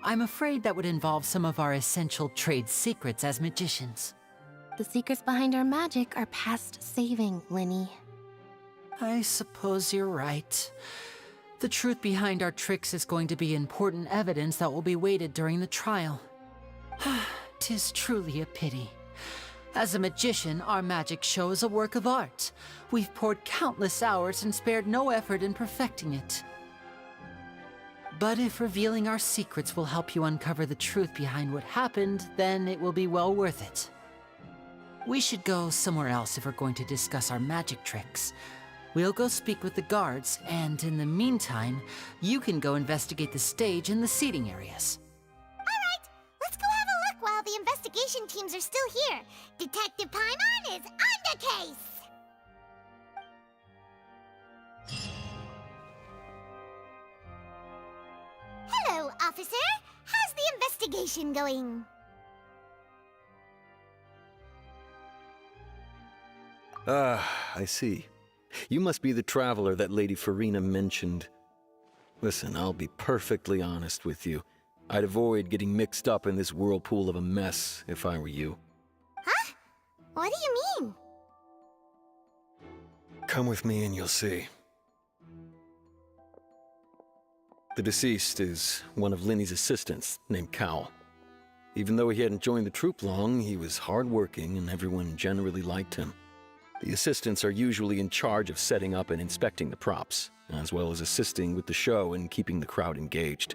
I'm afraid that would involve some of our essential trade secrets as magicians. The secrets behind our magic are past saving, Linny. I suppose you're right. The truth behind our tricks is going to be important evidence that will be weighted during the trial. 'Tis truly a pity. As a magician, our magic show is a work of art. We've poured countless hours and spared no effort in perfecting it. But if revealing our secrets will help you uncover the truth behind what happened, then it will be well worth it. We should go somewhere else if we're going to discuss our magic tricks. We'll go speak with the guards, and in the meantime, you can go investigate the stage and the seating areas. Alright, let's go have a look while the investigation teams are still here. Detective Paimon is on the case! Hello, officer. How's the investigation going? I see. You must be the traveler that Lady Farina mentioned. Listen, I'll be perfectly honest with you. I'd avoid getting mixed up in this whirlpool of a mess if I were you. Huh? What do you mean? Come with me and you'll see. The deceased is one of Linny's assistants, named Cal. Even though he hadn't joined the troupe long, he was hardworking and everyone generally liked him. The assistants are usually in charge of setting up and inspecting the props, as well as assisting with the show and keeping the crowd engaged.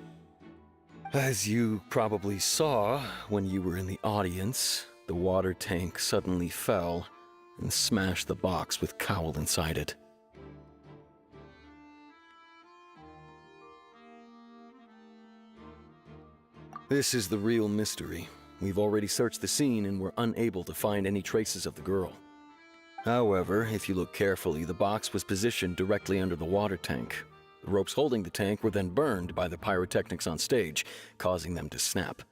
As you probably saw when you were in the audience, the water tank suddenly fell and smashed the box with Cowl inside it. This is the real mystery. We've already searched the scene and were unable to find any traces of the girl. However, if you look carefully, the box was positioned directly under the water tank. The ropes holding the tank were then burned by the pyrotechnics on stage, causing them to snap.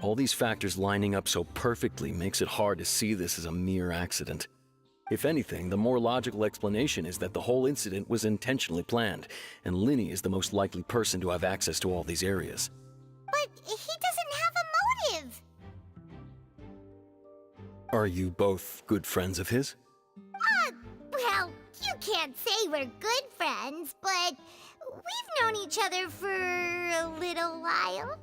All these factors lining up so perfectly makes it hard to see this as a mere accident. If anything, the more logical explanation is that the whole incident was intentionally planned, and Linny is the most likely person to have access to all these areas. But he doesn't have a motive! Are you both good friends of his? Well, you can't say we're good friends, but we've known each other for a little while.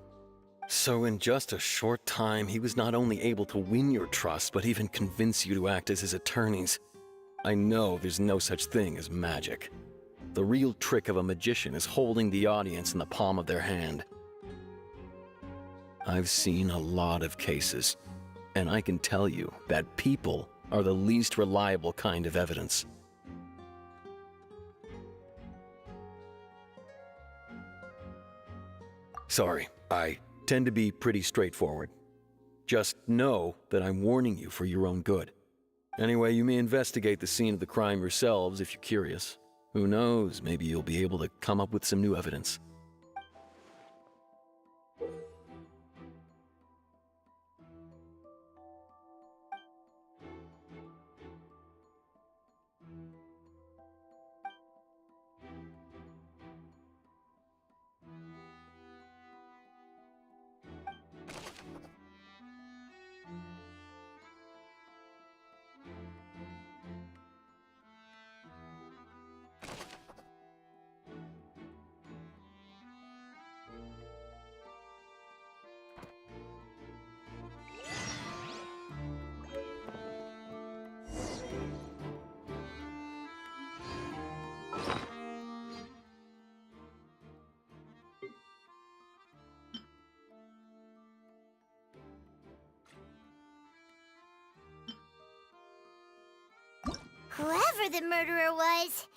So in just a short time, he was not only able to win your trust, but even convince you to act as his attorneys. I know there's no such thing as magic. The real trick of a magician is holding the audience in the palm of their hand. I've seen a lot of cases, and I can tell you that people are the least reliable kind of evidence. Sorry, I tend to be pretty straightforward. Just know that I'm warning you for your own good. Anyway, you may investigate the scene of the crime yourselves if you're curious. Who knows, maybe you'll be able to come up with some new evidence. Whoever the murderer was,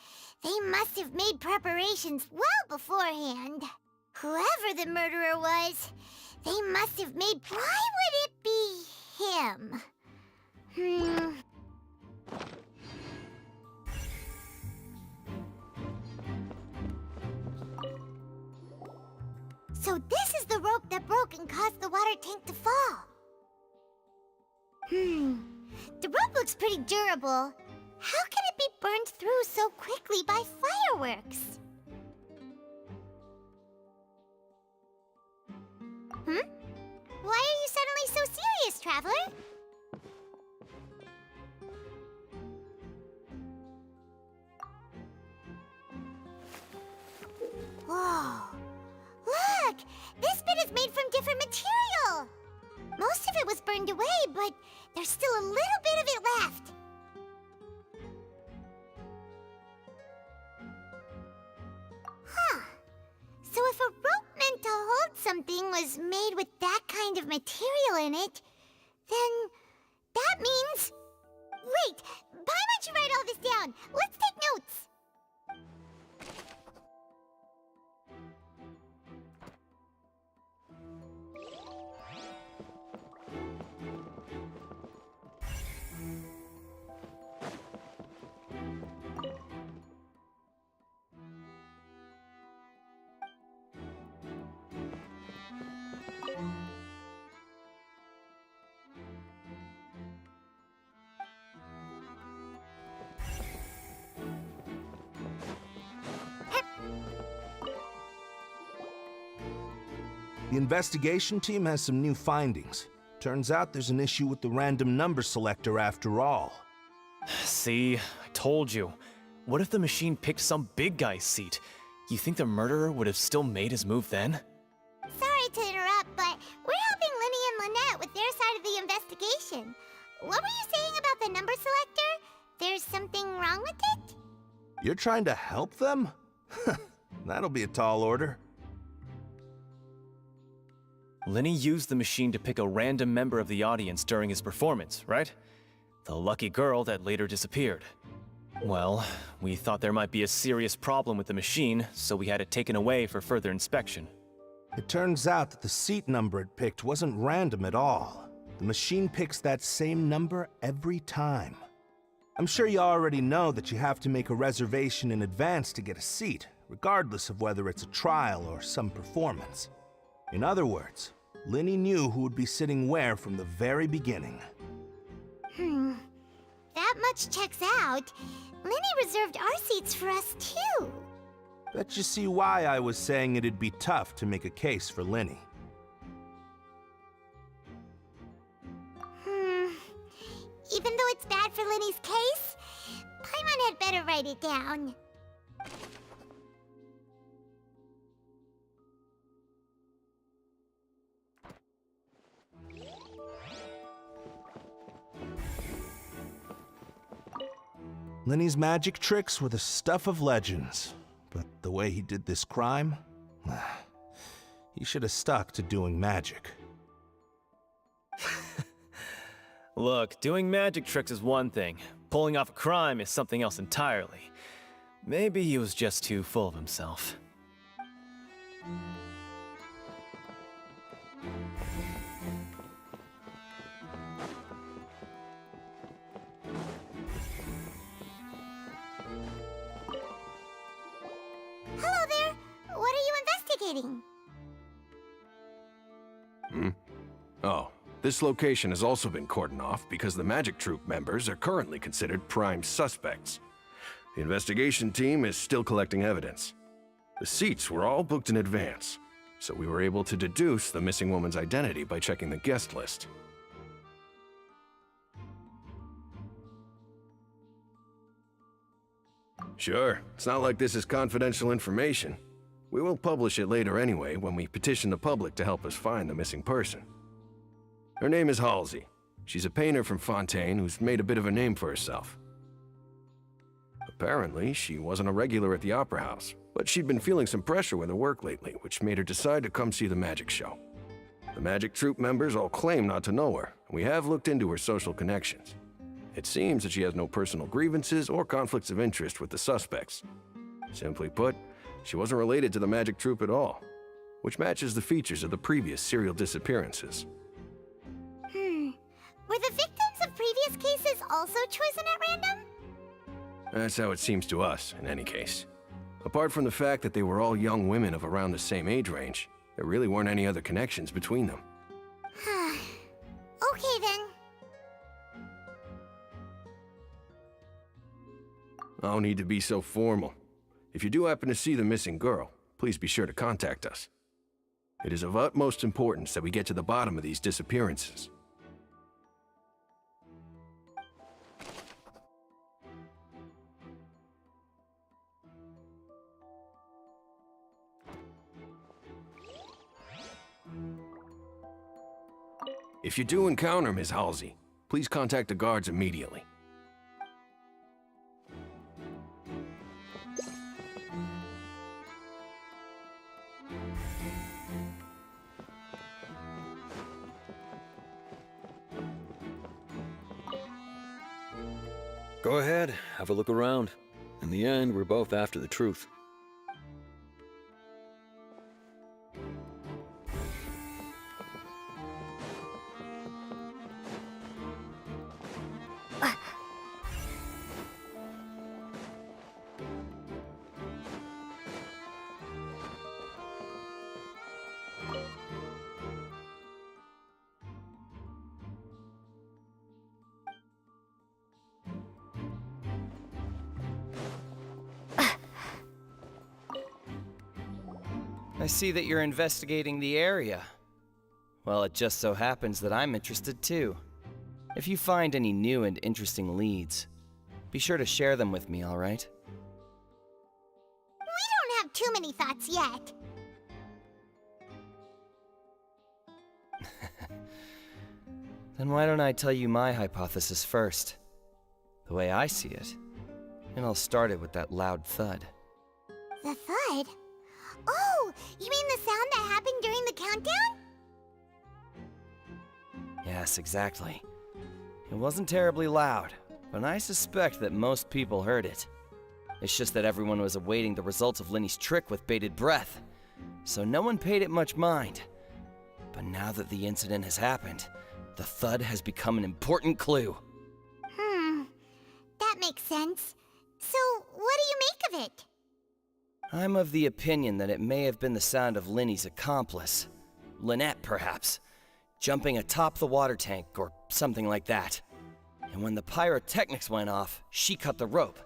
they must have made preparations well beforehand. Whoever the murderer was, they must have made... Why would it be him? So this is the rope that broke and caused the water tank to fall. The rope looks pretty durable. How can it be burned through so quickly by fireworks? Why are you suddenly so serious, Traveler? Whoa! Look! This bit is made from different material! Most of it was burned away, but there's still a little bit of it left. Huh. So if a rope meant to hold something was made with that kind of material in it, then that means... Wait! Why don't you write all this down? Let's take notes! The investigation team has some new findings. Turns out there's an issue with the random number selector after all. See, I told you. What if the machine picked some big guy's seat? You think the murderer would have still made his move then? Sorry to interrupt, but we're helping Linny and Lynette with their side of the investigation. What were you saying about the number selector? There's something wrong with it? You're trying to help them? That'll be a tall order. Linny used the machine to pick a random member of the audience during his performance, right? The lucky girl that later disappeared. Well, we thought there might be a serious problem with the machine, so we had it taken away for further inspection. It turns out that the seat number it picked wasn't random at all. The machine picks that same number every time. I'm sure you already know that you have to make a reservation in advance to get a seat, regardless of whether it's a trial or some performance. In other words, Linny knew who would be sitting where from the very beginning. That much checks out. Linny reserved our seats for us too. Bet you see why I was saying it'd be tough to make a case for Linny. Even though it's bad for Linny's case, Paimon had better write it down. Linny's magic tricks were the stuff of legends, but the way he did this crime, he should have stuck to doing magic. Look, doing magic tricks is one thing. Pulling off a crime is something else entirely. Maybe he was just too full of himself. Hello there! What are you investigating? Oh, this location has also been cordoned off because the Magic Troupe members are currently considered prime suspects. The investigation team is still collecting evidence. The seats were all booked in advance, so we were able to deduce the missing woman's identity by checking the guest list. Sure, it's not like this is confidential information. We will publish it later anyway when we petition the public to help us find the missing person. Her name is Halsey. She's a painter from Fontaine who's made a bit of a name for herself. Apparently, she wasn't a regular at the Opera House, but she'd been feeling some pressure with her work lately, which made her decide to come see the magic show. The Magic Troupe members all claim not to know her, and we have looked into her social connections. It seems that she has no personal grievances or conflicts of interest with the suspects. Simply put, she wasn't related to the Magic Troupe at all, which matches the features of the previous serial disappearances. Were the victims of previous previous cases also chosen at random? That's how it seems to us, in any case. Apart from the fact that they were all young women of around the same age range, there really weren't any other connections between them. Okay then. No need to be so formal. If you do happen to see the missing girl, please be sure to contact us. It is of utmost importance that we get to the bottom of these disappearances. If you do encounter Ms. Halsey, please contact the guards immediately. Go ahead, have a look around. In the end, we're both after the truth. I see that you're investigating the area. Well, it just so happens that I'm interested too. If you find any new and interesting leads, be sure to share them with me, all right? We don't have too many thoughts yet. Then why don't I tell you my hypothesis first? The way I see it. And I'll start it with that loud thud. The thud? Oh, you mean the sound that happened during the countdown? Yes, exactly. It wasn't terribly loud, but I suspect that most people heard it. It's just that everyone was awaiting the results of Linny's trick with bated breath, so no one paid it much mind. But now that the incident has happened, the thud has become an important clue. That makes sense. So, what do you make of it? I'm of the opinion that it may have been the sound of Linny's accomplice. Lynette, perhaps. Jumping atop the water tank, or something like that. And when the pyrotechnics went off, she cut the rope,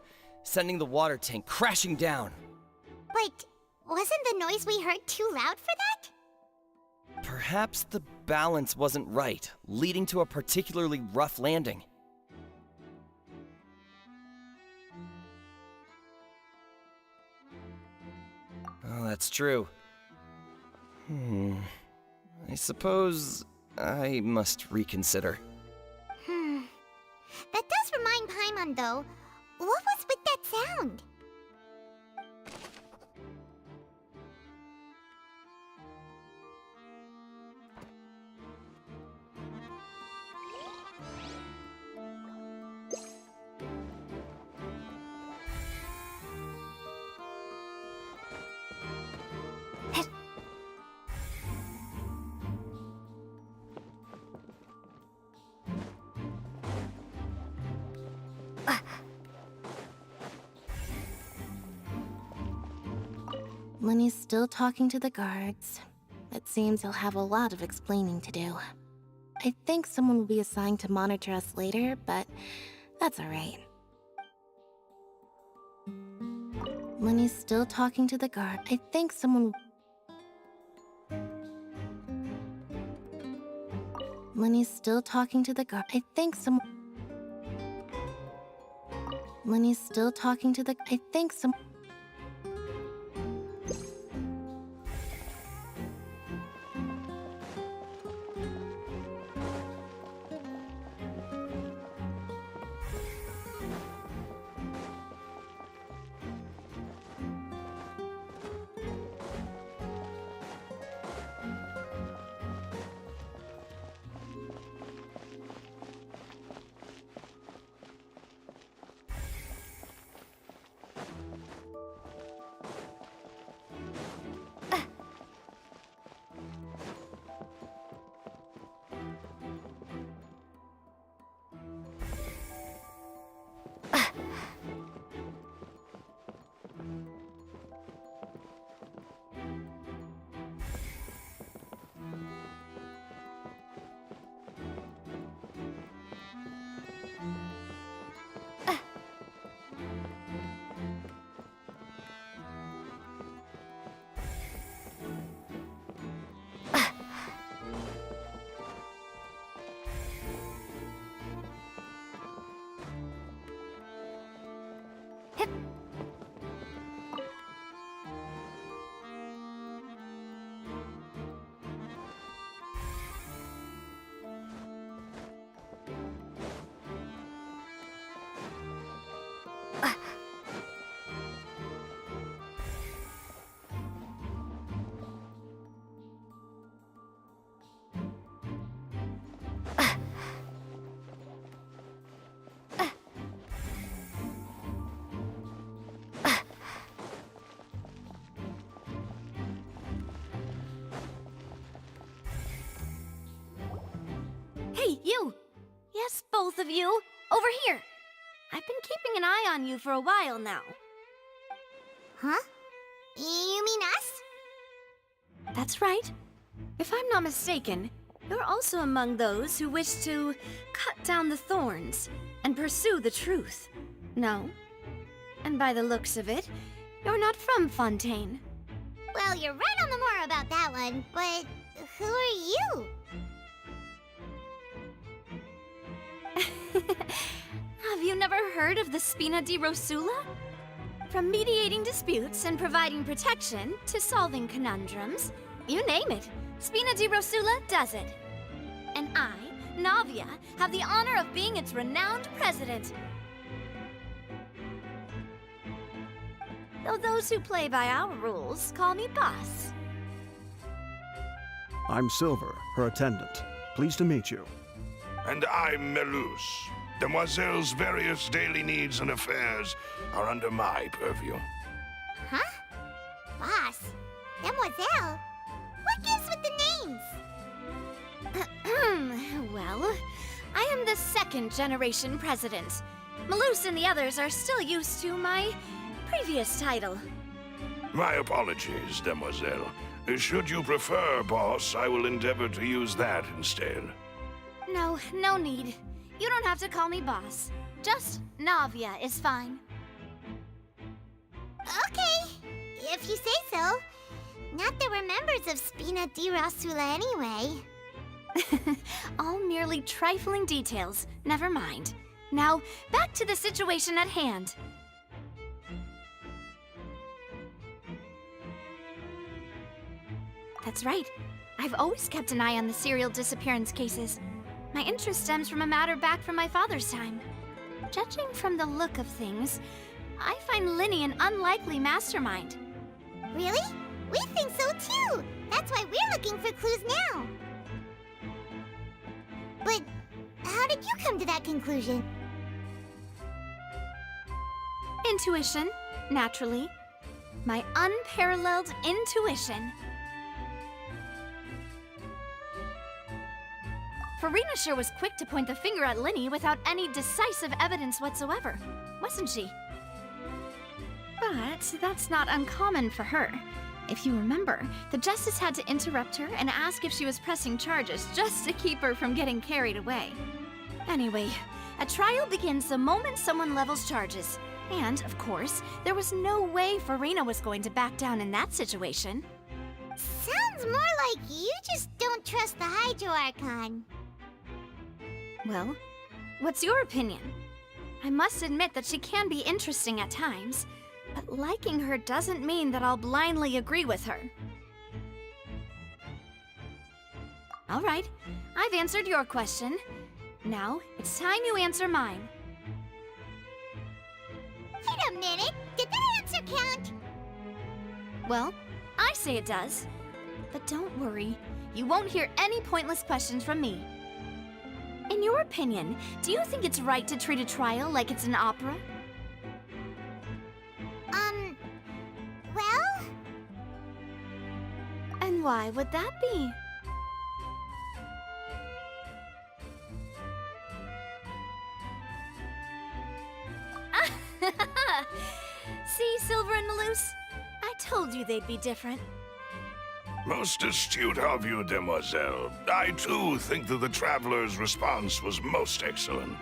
sending the water tank crashing down. But wasn't the noise we heard too loud for that? Perhaps the balance wasn't right, leading to a particularly rough landing. Oh, that's true. I suppose I must reconsider. That does remind Paimon, though. What was with that sound? Linny's still talking to the guards. It seems he'll have a lot of explaining to do. I think someone will be assigned to monitor us later, but that's alright. Linny's still talking to the guard. I think someone... Linny's still talking to the guard. I think someone... Linny's still talking to the... I think some... Hey, you! Yes, both of you! Over here! I've been keeping an eye on you for a while now. Huh? You mean us? That's right. If I'm not mistaken, you're also among those who wish to cut down the thorns and pursue the truth. No? And by the looks of it, you're not from Fontaine. Well, you're right on the more about that one, but who are you? Have you never heard of the Spina di Rosula? From mediating disputes and providing protection to solving conundrums, you name it, Spina di Rosula does it. And I, Navia, have the honor of being its renowned president. Though those who play by our rules call me boss. I'm Silver, her attendant. Pleased to meet you. And I'm Melus. Demoiselle's various daily needs and affairs are under my purview. Huh? Boss? Demoiselle? What gives with the names? Well, I am the second generation president. Melus and the others are still used to my previous title. My apologies, Demoiselle. Should you prefer, boss, I will endeavor to use that instead. No, no need. You don't have to call me boss. Just Navia is fine. Okay, if you say so. Not that we're members of Spina di Rosula anyway. All merely trifling details. Never mind. Now, back to the situation at hand. That's right. I've always kept an eye on the serial disappearance cases. My interest stems from a matter back from my father's time. Judging from the look of things, I find Lyney an unlikely mastermind. Really? We think so too! That's why we're looking for clues now. But how did you come to that conclusion? Intuition, naturally. My unparalleled intuition. Noirceur was quick to point the finger at Lyney without any decisive evidence whatsoever, wasn't she? But that's not uncommon for her. If you remember, the Justice had to interrupt her and ask if she was pressing charges just to keep her from getting carried away. Anyway, a trial begins the moment someone levels charges. And, of course, there was no way Farina was going to back down in that situation. Sounds more like you just don't trust the Hydro Archon. Well, what's your opinion? I must admit that she can be interesting at times, but liking her doesn't mean that I'll blindly agree with her. All right, I've answered your question. Now, it's time you answer mine. Wait a minute! Did that answer count? Well, I say it does. But don't worry, you won't hear any pointless questions from me. In your opinion, do you think it's right to treat a trial like it's an opera? Well? And why would that be? See, Silver and Melus? I told you they'd be different. Most astute of you, Demoiselle. I, too, think that the Traveler's response was most excellent.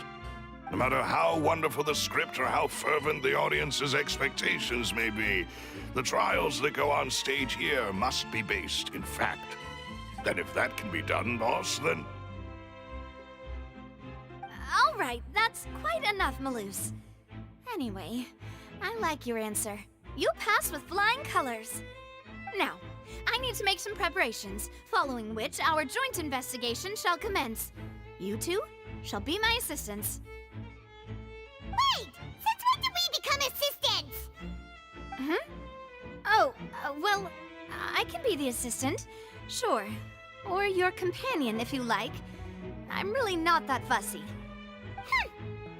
No matter how wonderful the script or how fervent the audience's expectations may be, the trials that go on stage here must be based in fact. And if that can be done, boss, then... All right, that's quite enough, Melus. Anyway, I like your answer. You passed with flying colors. Now, I need to make some preparations, following which our joint investigation shall commence. You two shall be my assistants. Wait! Since when did we become assistants? Oh, well, I can be the assistant. Sure. Or your companion, if you like. I'm really not that fussy.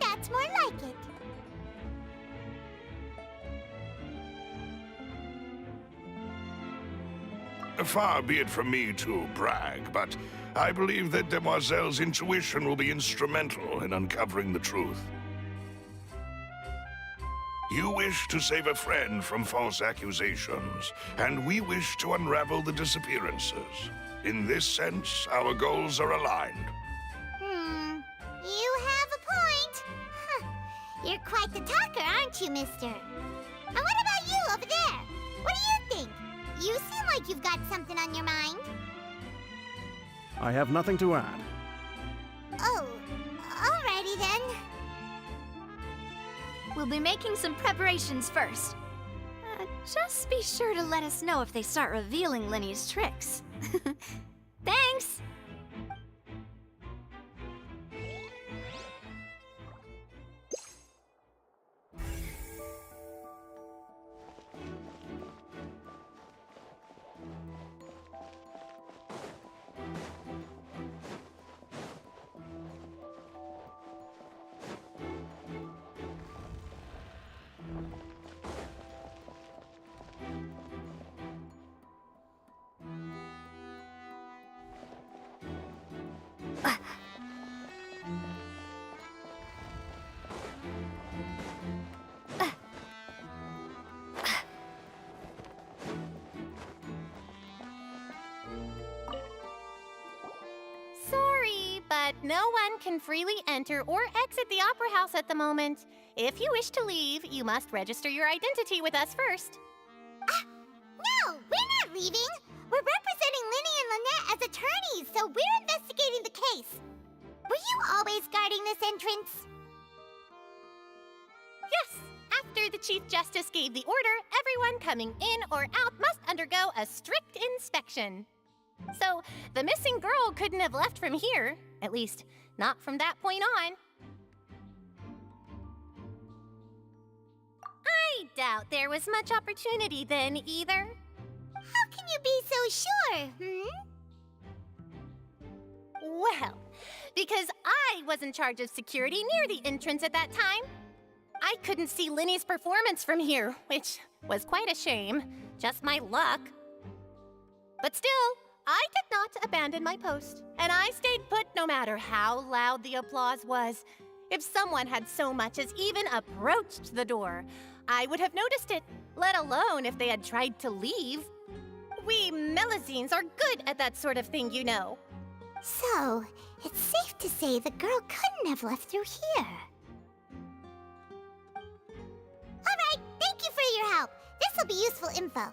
That's more like it. Far be it from me to brag, but I believe that Demoiselle's intuition will be instrumental in uncovering the truth. You wish to save a friend from false accusations, and we wish to unravel the disappearances. In this sense, our goals are aligned. You have a point. You're quite the talker, aren't you, mister? And what about you over there? What do you think? You seem like you've got something on your mind. I have nothing to add. Oh, alrighty then. We'll be making some preparations first. Just be sure to let us know if they start revealing Lenny's tricks. Thanks! But no one can freely enter or exit the Opera House at the moment. If you wish to leave, you must register your identity with us first. No, we're not leaving. We're representing Linny and Lynette as attorneys, so we're investigating the case. Were you always guarding this entrance? Yes. After the Chief Justice gave the order, everyone coming in or out must undergo a strict inspection. So, the missing girl couldn't have left from here. At least, not from that point on. I doubt there was much opportunity then, either. How can you be so sure, Well, because I was in charge of security near the entrance at that time. I couldn't see Linny's performance from here, which was quite a shame. Just my luck. But still, I did not abandon my post, and I stayed put no matter how loud the applause was. If someone had so much as even approached the door, I would have noticed it, let alone if they had tried to leave. We Melusines are good at that sort of thing, you know. So, it's safe to say the girl couldn't have left through here. Alright, thank you for your help. This'll be useful info.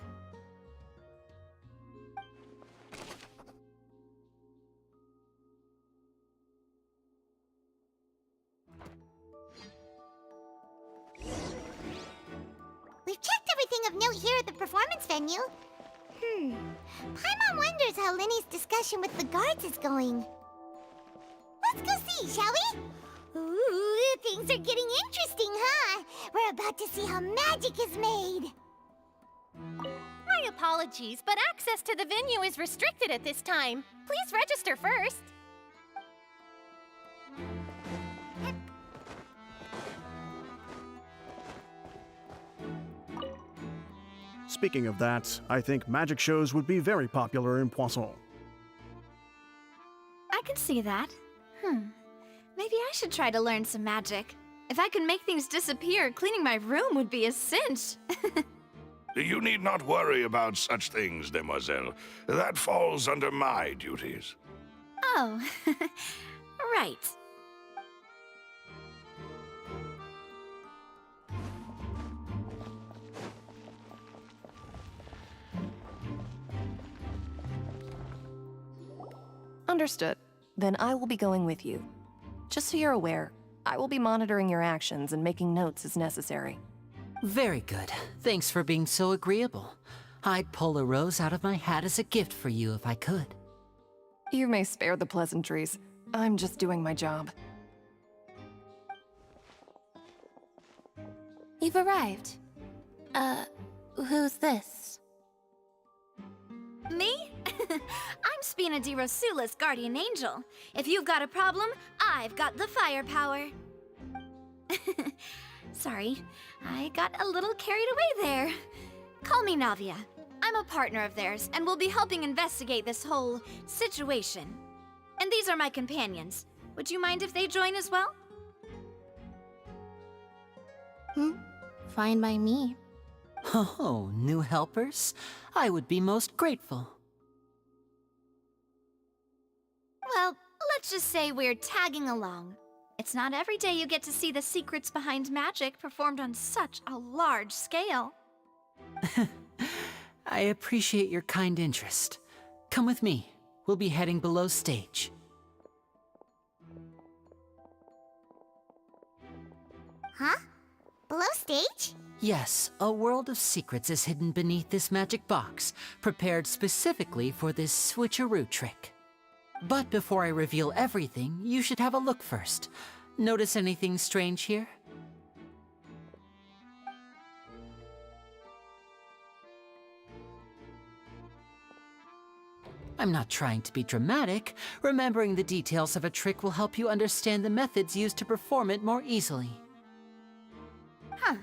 We've checked everything of note here at the performance venue. Paimon wonders how Linny's discussion with the guards is going. Let's go see, shall we? Ooh, things are getting interesting, huh? We're about to see how magic is made. My apologies, but access to the venue is restricted at this time. Please register first. Speaking of that, I think magic shows would be very popular in Poisson. I can see that. Maybe I should try to learn some magic. If I could make things disappear, cleaning my room would be a cinch. You need not worry about such things, Demoiselle. That falls under my duties. Oh, right. Understood. Then I will be going with you. Just so you're aware, I will be monitoring your actions and making notes as necessary. Very good. Thanks for being so agreeable. I'd pull a rose out of my hat as a gift for you if I could. You may spare the pleasantries. I'm just doing my job. You've arrived. Who's this? Me? I'm Spina di Rosula's guardian angel. If you've got a problem, I've got the firepower. Sorry, I got a little carried away there. Call me Navia. I'm a partner of theirs, and will be helping investigate this whole situation. And these are my companions. Would you mind if they join as well? Fine by me. Oh, new helpers? I would be most grateful. Well, let's just say we're tagging along. It's not every day you get to see the secrets behind magic performed on such a large scale. I appreciate your kind interest. Come with me. We'll be heading below stage. Huh? Below stage? Yes, a world of secrets is hidden beneath this magic box, prepared specifically for this switcheroo trick. But before I reveal everything, you should have a look first. Notice anything strange here? I'm not trying to be dramatic. Remembering the details of a trick will help you understand the methods used to perform it more easily. Huh.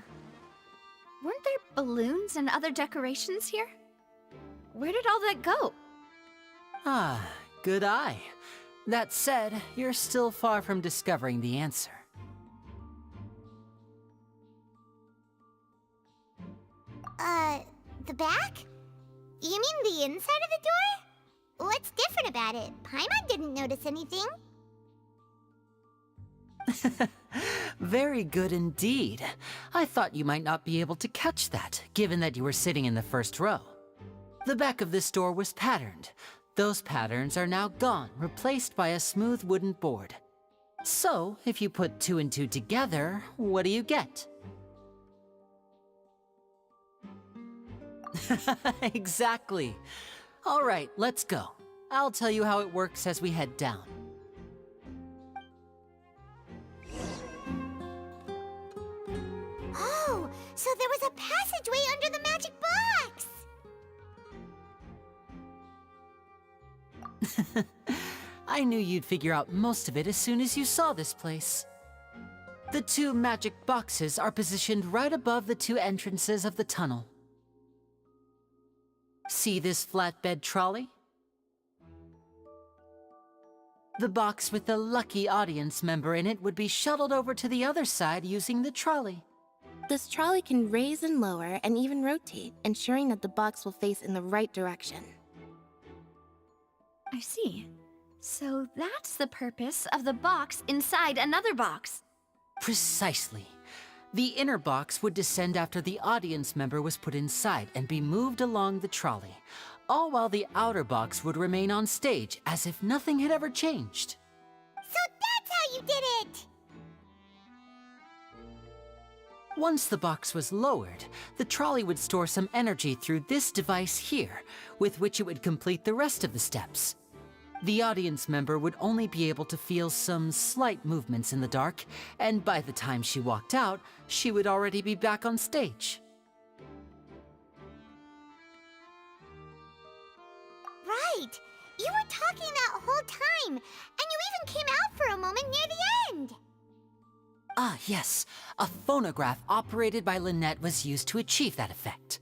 Weren't there balloons and other decorations here? Where did all that go? Ah, good eye. That said, you're still far from discovering the answer. The back? You mean the inside of the door? What's different about it? Paimon didn't notice anything. Very good indeed. I thought you might not be able to catch that, given that you were sitting in the first row. The back of this door was patterned. Those patterns are now gone, replaced by a smooth wooden board. So, if you put 2 and 2 together, what do you get? Exactly. All right, let's go. I'll tell you how it works as we head down. Oh, so there was a passageway under the magic box! I knew you'd figure out most of it as soon as you saw this place. The 2 magic boxes are positioned right above the 2 entrances of the tunnel. See this flatbed trolley? The box with the lucky audience member in it would be shuttled over to the other side using the trolley. This trolley can raise and lower and even rotate, ensuring that the box will face in the right direction. I see. So that's the purpose of the box inside another box. Precisely. The inner box would descend after the audience member was put inside and be moved along the trolley, all while the outer box would remain on stage as if nothing had ever changed. So that's how you did it! Once the box was lowered, the trolley would store some energy through this device here, with which it would complete the rest of the steps. The audience member would only be able to feel some slight movements in the dark, and by the time she walked out, she would already be back on stage. Right! You were talking that whole time, and you even came out for a moment near the end! Ah, yes. A phonograph operated by Lynette was used to achieve that effect.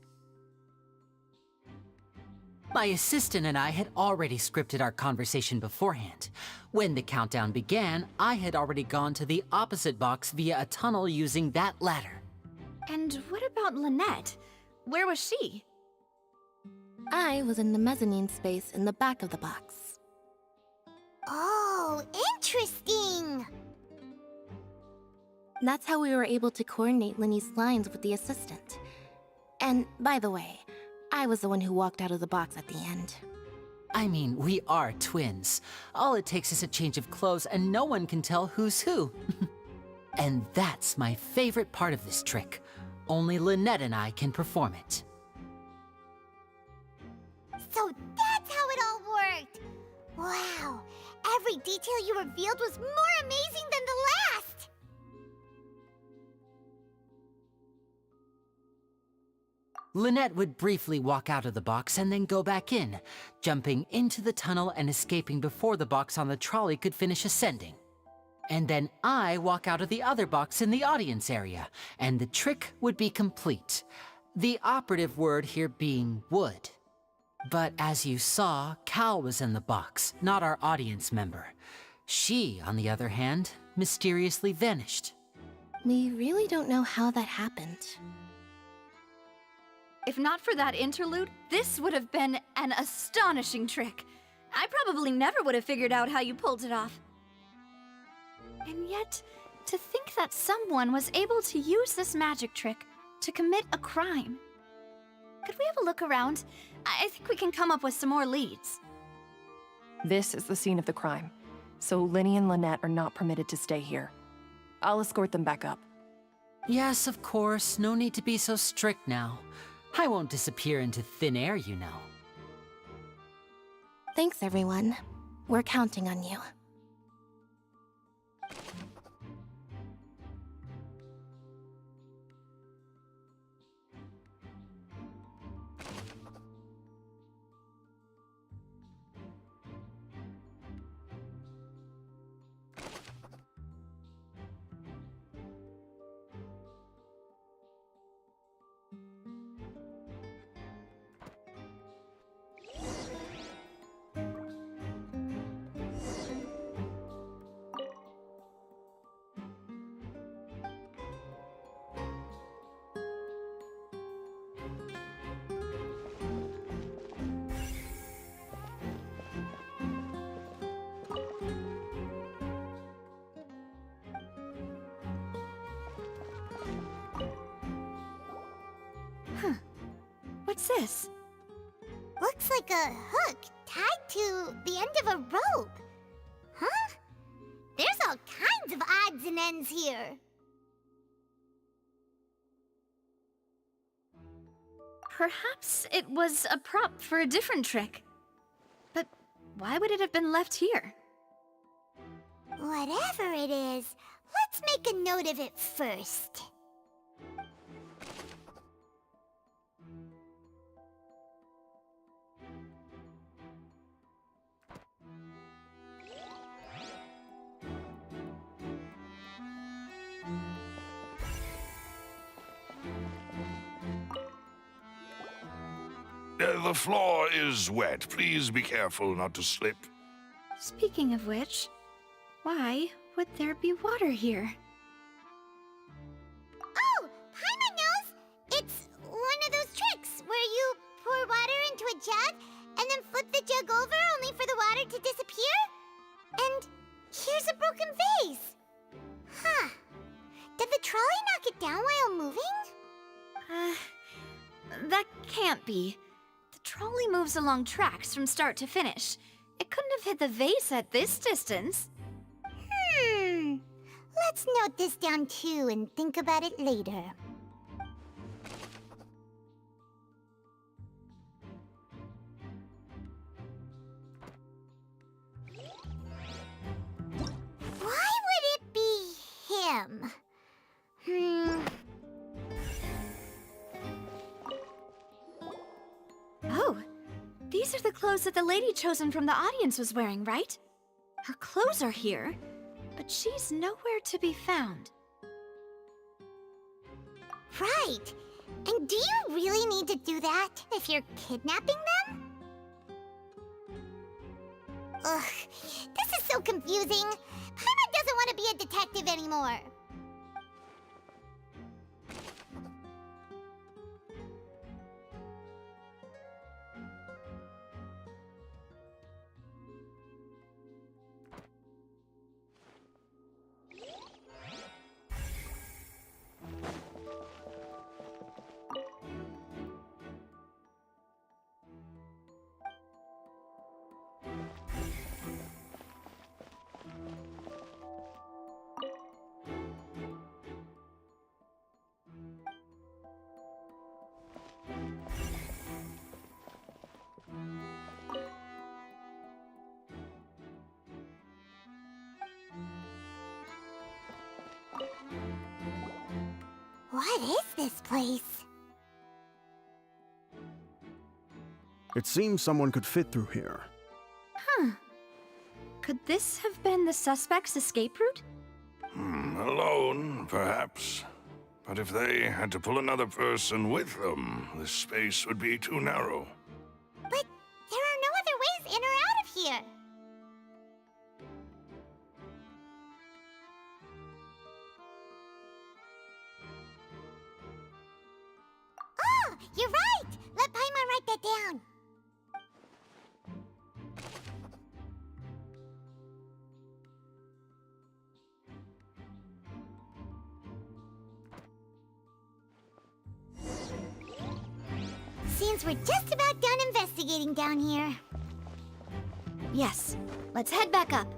My assistant and I had already scripted our conversation beforehand. When the countdown began, I had already gone to the opposite box via a tunnel using that ladder. And what about Lynette? Where was she? I was in the mezzanine space in the back of the box. Oh, interesting! That's how we were able to coordinate Linny's lines with the assistant. And, by the way, I was the one who walked out of the box at the end. I mean, we are twins. All it takes is a change of clothes and no one can tell who's who. And that's my favorite part of this trick. only Lynette and I can perform it. So that's how it all worked! Wow! Every detail you revealed was more amazing than the last! Lynette would briefly walk out of the box and then go back in, jumping into the tunnel and escaping before the box on the trolley could finish ascending. And then I walk out of the other box in the audience area, and the trick would be complete. The operative word here being would. But as you saw, Cal was in the box, not our audience member. She, on the other hand, mysteriously vanished. We really don't know how that happened. If not for that interlude, this would have been an astonishing trick. I probably never would have figured out how you pulled it off. And yet, to think that someone was able to use this magic trick to commit a crime. Could we have a look around? I think we can come up with some more leads. This is the scene of the crime, so Linny and Lynette are not permitted to stay here. I'll escort them back up. Yes, of course. No need to be so strict now. I won't disappear into thin air, you know. Thanks, everyone. We're counting on you. What's this? Looks like a hook tied to the end of a rope. Huh? There's all kinds of odds and ends here. Perhaps it was a prop for a different trick. But why would it have been left here? Whatever it is, let's make a note of it first. The floor is wet. Please be careful not to slip. Speaking of which, why would there be water here? Oh, Paimon knows! It's one of those tricks where you pour water into a jug and then flip the jug over only for the water to disappear. And here's a broken vase. Huh. Did the trolley knock it down while moving? That can't be. The trolley moves along tracks from start to finish. It couldn't have hit the vase at this distance. Let's note this down too and think about it later. Why would it be him? Oh, these are the clothes that the lady chosen from the audience was wearing, right? Her clothes are here, but she's nowhere to be found. Right. And do you really need to do that if you're kidnapping them? Ugh, this is so confusing. Paimon doesn't want to be a detective anymore. What is this place? It seems someone could fit through here. Huh. Could this have been the suspect's escape route? Alone, perhaps. But if they had to pull another person with them, the space would be too narrow. But there are no other ways in or out of here. Oh, you're right! Let Paimon write that down. Seems we're just about done investigating down here. Yes. Let's head back up.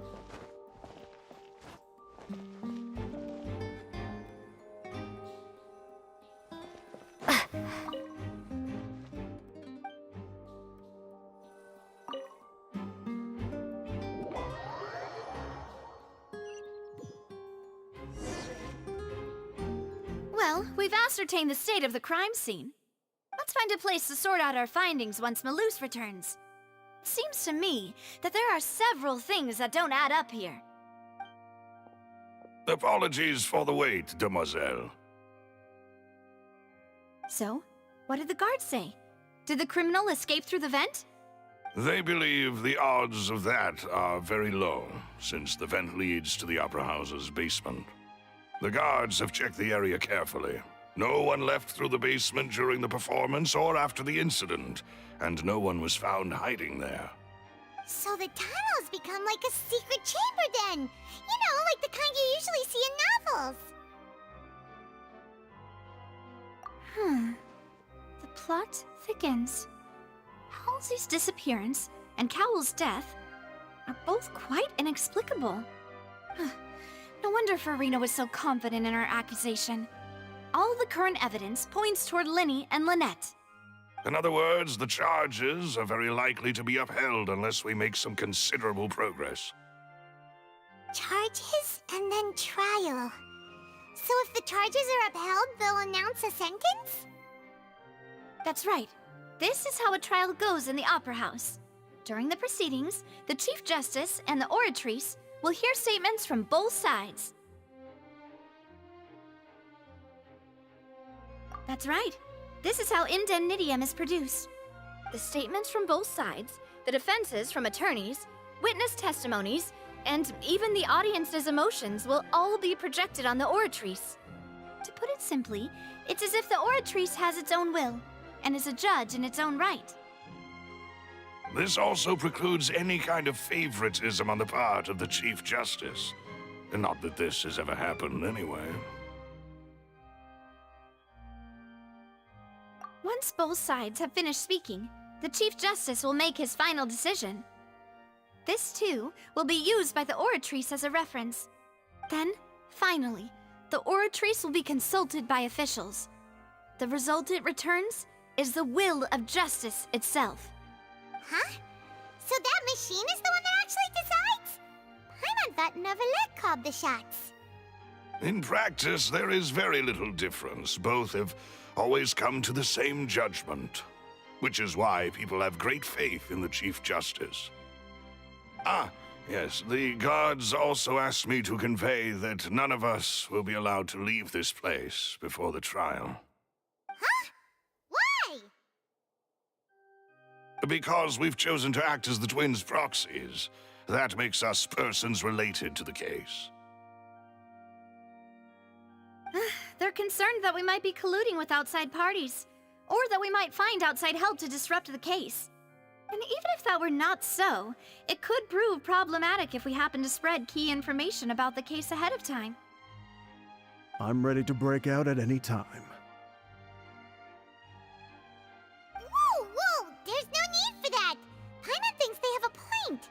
Well, we've ascertained the state of the crime scene. Let's find a place to sort out our findings once Malus returns. It seems to me that there are several things that don't add up here. Apologies for the wait, demoiselle. So, what did the guards say? Did the criminal escape through the vent? They believe the odds of that are very low, since the vent leads to the Opera House's basement. The guards have checked the area carefully. No one left through the basement during the performance or after the incident, and no one was found hiding there. So the tunnels become like a secret chamber then! You know, like the kind you usually see in novels! The plot thickens. Halsey's disappearance and Cowell's death are both quite inexplicable. No wonder Farina was so confident in her accusation. All the current evidence points toward Linny and Lynette. In other words, the charges are very likely to be upheld unless we make some considerable progress. Charges and then trial. So if the charges are upheld, they'll announce a sentence? That's right. This is how a trial goes in the Opera House. During the proceedings, the Chief Justice and the Oratrice will hear statements from both sides. That's right. This is how indemnitium is produced. The statements from both sides, the defenses from attorneys, witness testimonies, and even the audience's emotions will all be projected on the Oratrice. To put it simply, it's as if the Oratrice has its own will, and is a judge in its own right. This also precludes any kind of favoritism on the part of the Chief Justice. And not that this has ever happened anyway. Once both sides have finished speaking, the Chief Justice will make his final decision. This, too, will be used by the Oratrice as a reference. Then, finally, the Oratrice will be consulted by officials. The result it returns is the will of justice itself. Huh? So that machine is the one that actually decides? Paimon thought Neuvillette called the shots. In practice, there is very little difference. Both have always come to the same judgment, which is why people have great faith in the Chief Justice. Ah, yes, the guards also asked me to convey that none of us will be allowed to leave this place before the trial. Huh? Why? Because we've chosen to act as the twins' proxies. That makes us persons related to the case. They're concerned that we might be colluding with outside parties, or that we might find outside help to disrupt the case. And even if that were not so, it could prove problematic if we happen to spread key information about the case ahead of time. I'm ready to break out at any time. Whoa, whoa! There's no need for that! Paimon thinks they have a point.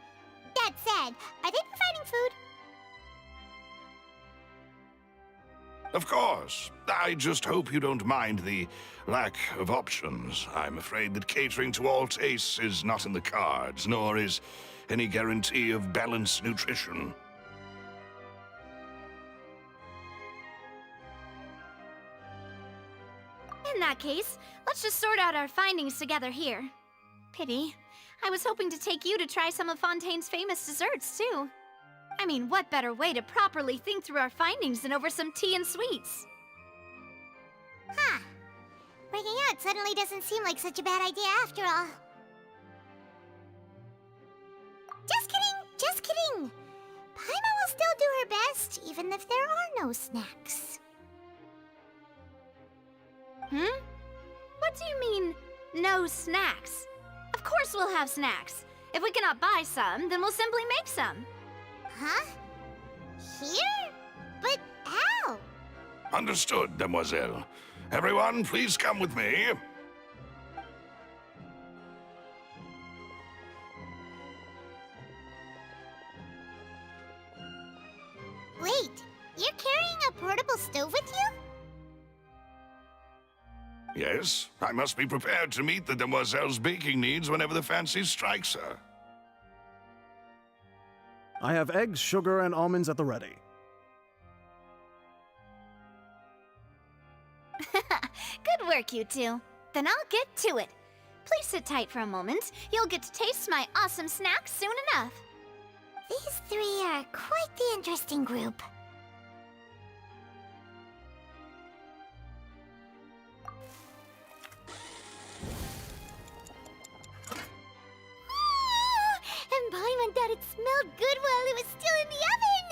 That said, are they providing food? Of course. I just hope you don't mind the lack of options. I'm afraid that catering to all tastes is not in the cards, nor is any guarantee of balanced nutrition. that case, let's just sort out our findings together here. Pity. I was hoping to take you to try some of Fontaine's famous desserts, too. I mean, what better way to properly think through our findings than over some tea and sweets? Huh. Breaking out suddenly doesn't seem like such a bad idea after all. Just kidding! Just kidding! Paimon will still do her best, even if there are no snacks. What do you mean, no snacks? Of course we'll have snacks. If we cannot buy some, then we'll simply make some. Huh? Here? But how? Understood, demoiselle. Everyone, please come with me. Wait, you're carrying a portable stove with you? Yes, I must be prepared to meet the demoiselle's baking needs whenever the fancy strikes her. I have eggs, sugar, and almonds at the ready. Good work, you two. Then I'll get to it. Please sit tight for a moment. You'll get to taste my awesome snacks soon enough. These three are quite the interesting group. And Paimon thought it smelled good while it was still in the oven!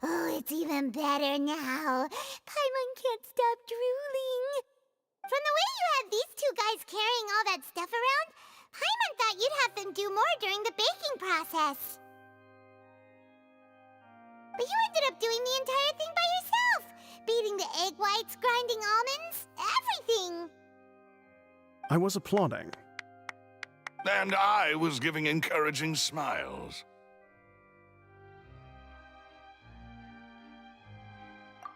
Oh, it's even better now. Paimon can't stop drooling. From the way you had these two guys carrying all that stuff around, Paimon thought you'd have them do more during the baking process. But you ended up doing the entire thing by yourself! Beating the egg whites, grinding almonds, everything! I was applauding. And I was giving encouraging smiles.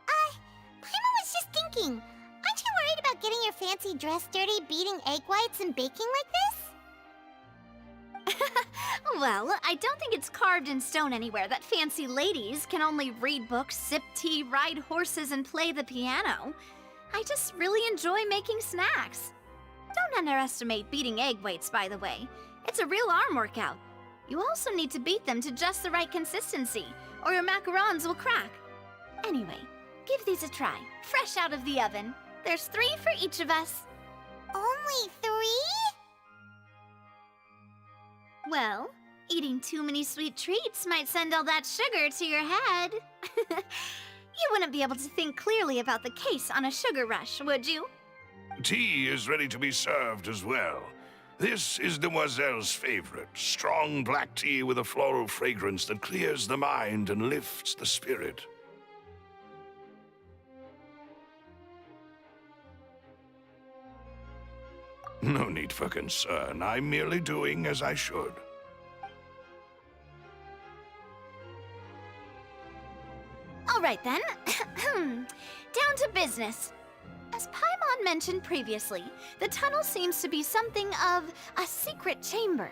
Paimon was just thinking, aren't you worried about getting your fancy dress dirty beating egg whites and baking like this? Well, I don't think it's carved in stone anywhere that fancy ladies can only read books, sip tea, ride horses, and play the piano. I just really enjoy making snacks. Don't underestimate beating egg whites, by the way. It's a real arm workout. You also need to beat them to just the right consistency, or your macarons will crack. Anyway, give these a try, fresh out of the oven. There's 3 for each of us. Only 3? Well, eating too many sweet treats might send all that sugar to your head. You wouldn't be able to think clearly about the case on a sugar rush, would you? Tea is ready to be served as well. This is Demoiselle's favorite, strong black tea with a floral fragrance that clears the mind and lifts the spirit. No need for concern. I'm merely doing as I should. All right then. Down to business. As Paimon mentioned previously, the tunnel seems to be something of a secret chamber.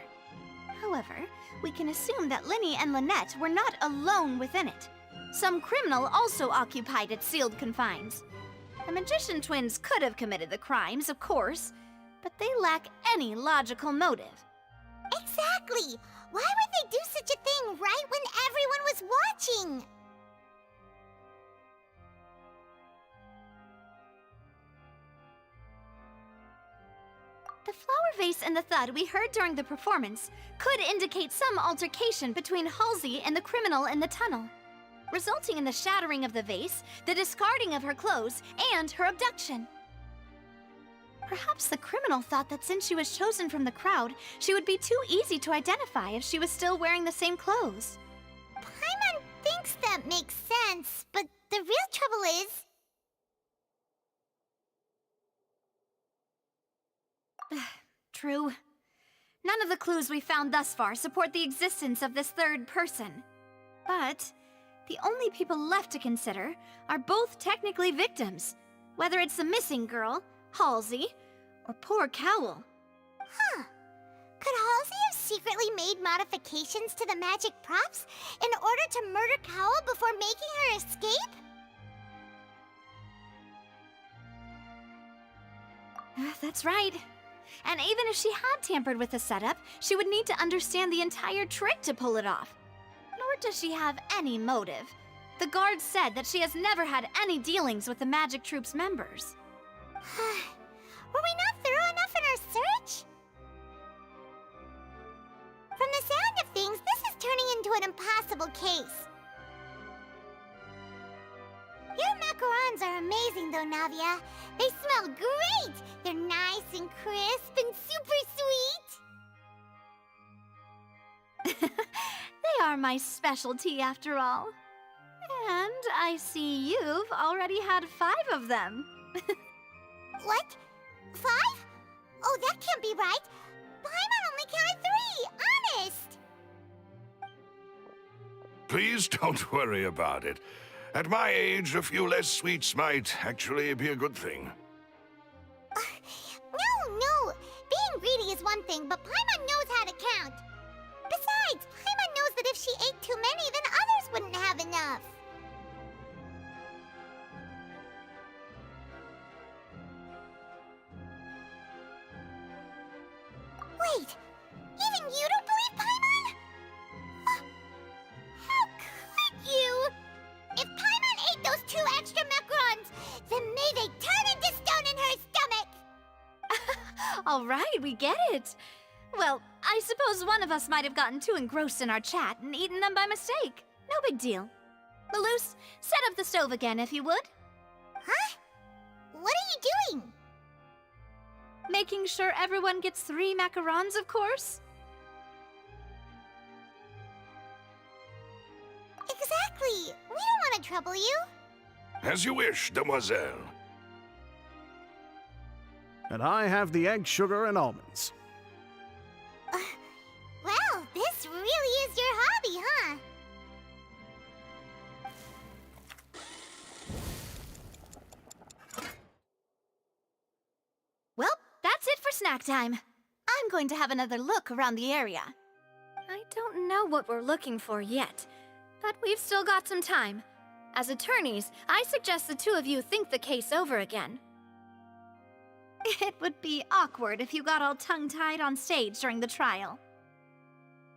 However, we can assume that Linny and Lynette were not alone within it. Some criminal also occupied its sealed confines. The magician twins could have committed the crimes, of course, but they lack any logical motive. Exactly! Why would they do such a thing right when everyone was watching? The flower vase and the thud we heard during the performance could indicate some altercation between Halsey and the criminal in the tunnel, resulting in the shattering of the vase, the discarding of her clothes, and her abduction. Perhaps the criminal thought that since she was chosen from the crowd, she would be too easy to identify if she was still wearing the same clothes. Paimon thinks that makes sense, but the real trouble is... True. None of the clues we found thus far support the existence of this third person. But the only people left to consider are both technically victims, whether it's the missing girl, Halsey, or poor Cowell. Huh. Could Halsey have secretly made modifications to the magic props in order to murder Cowell before making her escape? That's right. And even if she had tampered with the setup, she would need to understand the entire trick to pull it off. Nor does she have any motive. The guard said that she has never had any dealings with the Magic Troop's members. Were we not thorough enough in our search? From the sound of things, this is turning into an impossible case. Your macarons are amazing, though, Navia. They smell great! They're nice and crisp and super sweet! They are my specialty, after all. And I see you've already had 5 of them. What? 5? Oh, that can't be right. Paimon only counted 3, honest! Please don't worry about it. At my age, a few less sweets might actually be a good thing. No. Being greedy is one thing, but Paimon knows how to count. Besides, Paimon knows that if she ate too many, then others wouldn't have enough. Wait, even you don't believe Paimon? How could you? If Paimon ate those 2 extra macarons, then may they turn into stone in her stomach! All right, we get it. Well, I suppose one of us might have gotten too engrossed in our chat and eaten them by mistake. No big deal. Maloose, set up the stove again, if you would. Huh? What are you doing? Making sure everyone gets 3 macarons, of course. Exactly. We don't want to trouble you. As you wish, demoiselle. And I have the egg, sugar, and almonds. Well, this really is your hobby, huh? Well, that's it for snack time. I'm going to have another look around the area. I don't know what we're looking for yet, but we've still got some time. As attorneys, I suggest the 2 of you think the case over again. It would be awkward if you got all tongue-tied on stage during the trial.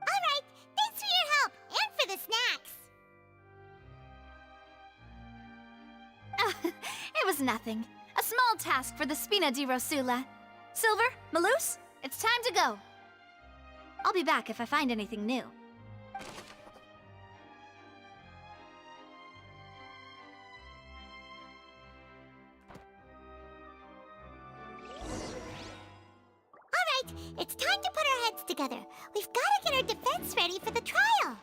All right, thanks for your help, and for the snacks. It was nothing. A small task for the Spina di Rosula. Silver, Maloose, it's time to go. I'll be back if I find anything new. It's time to put our heads together. We've got to get our defense ready for the trial.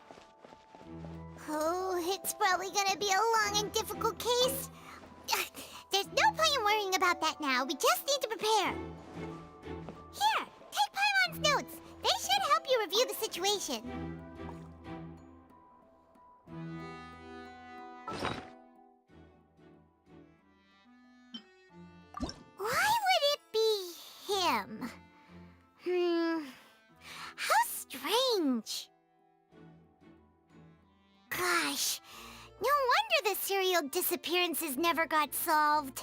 Oh, it's probably gonna be a long and difficult case. There's no point in worrying about that now. We just need to prepare. Here, take Paimon's notes. They should help you review the situation. Why would it be him? How strange. Gosh, no wonder the serial disappearances never got solved.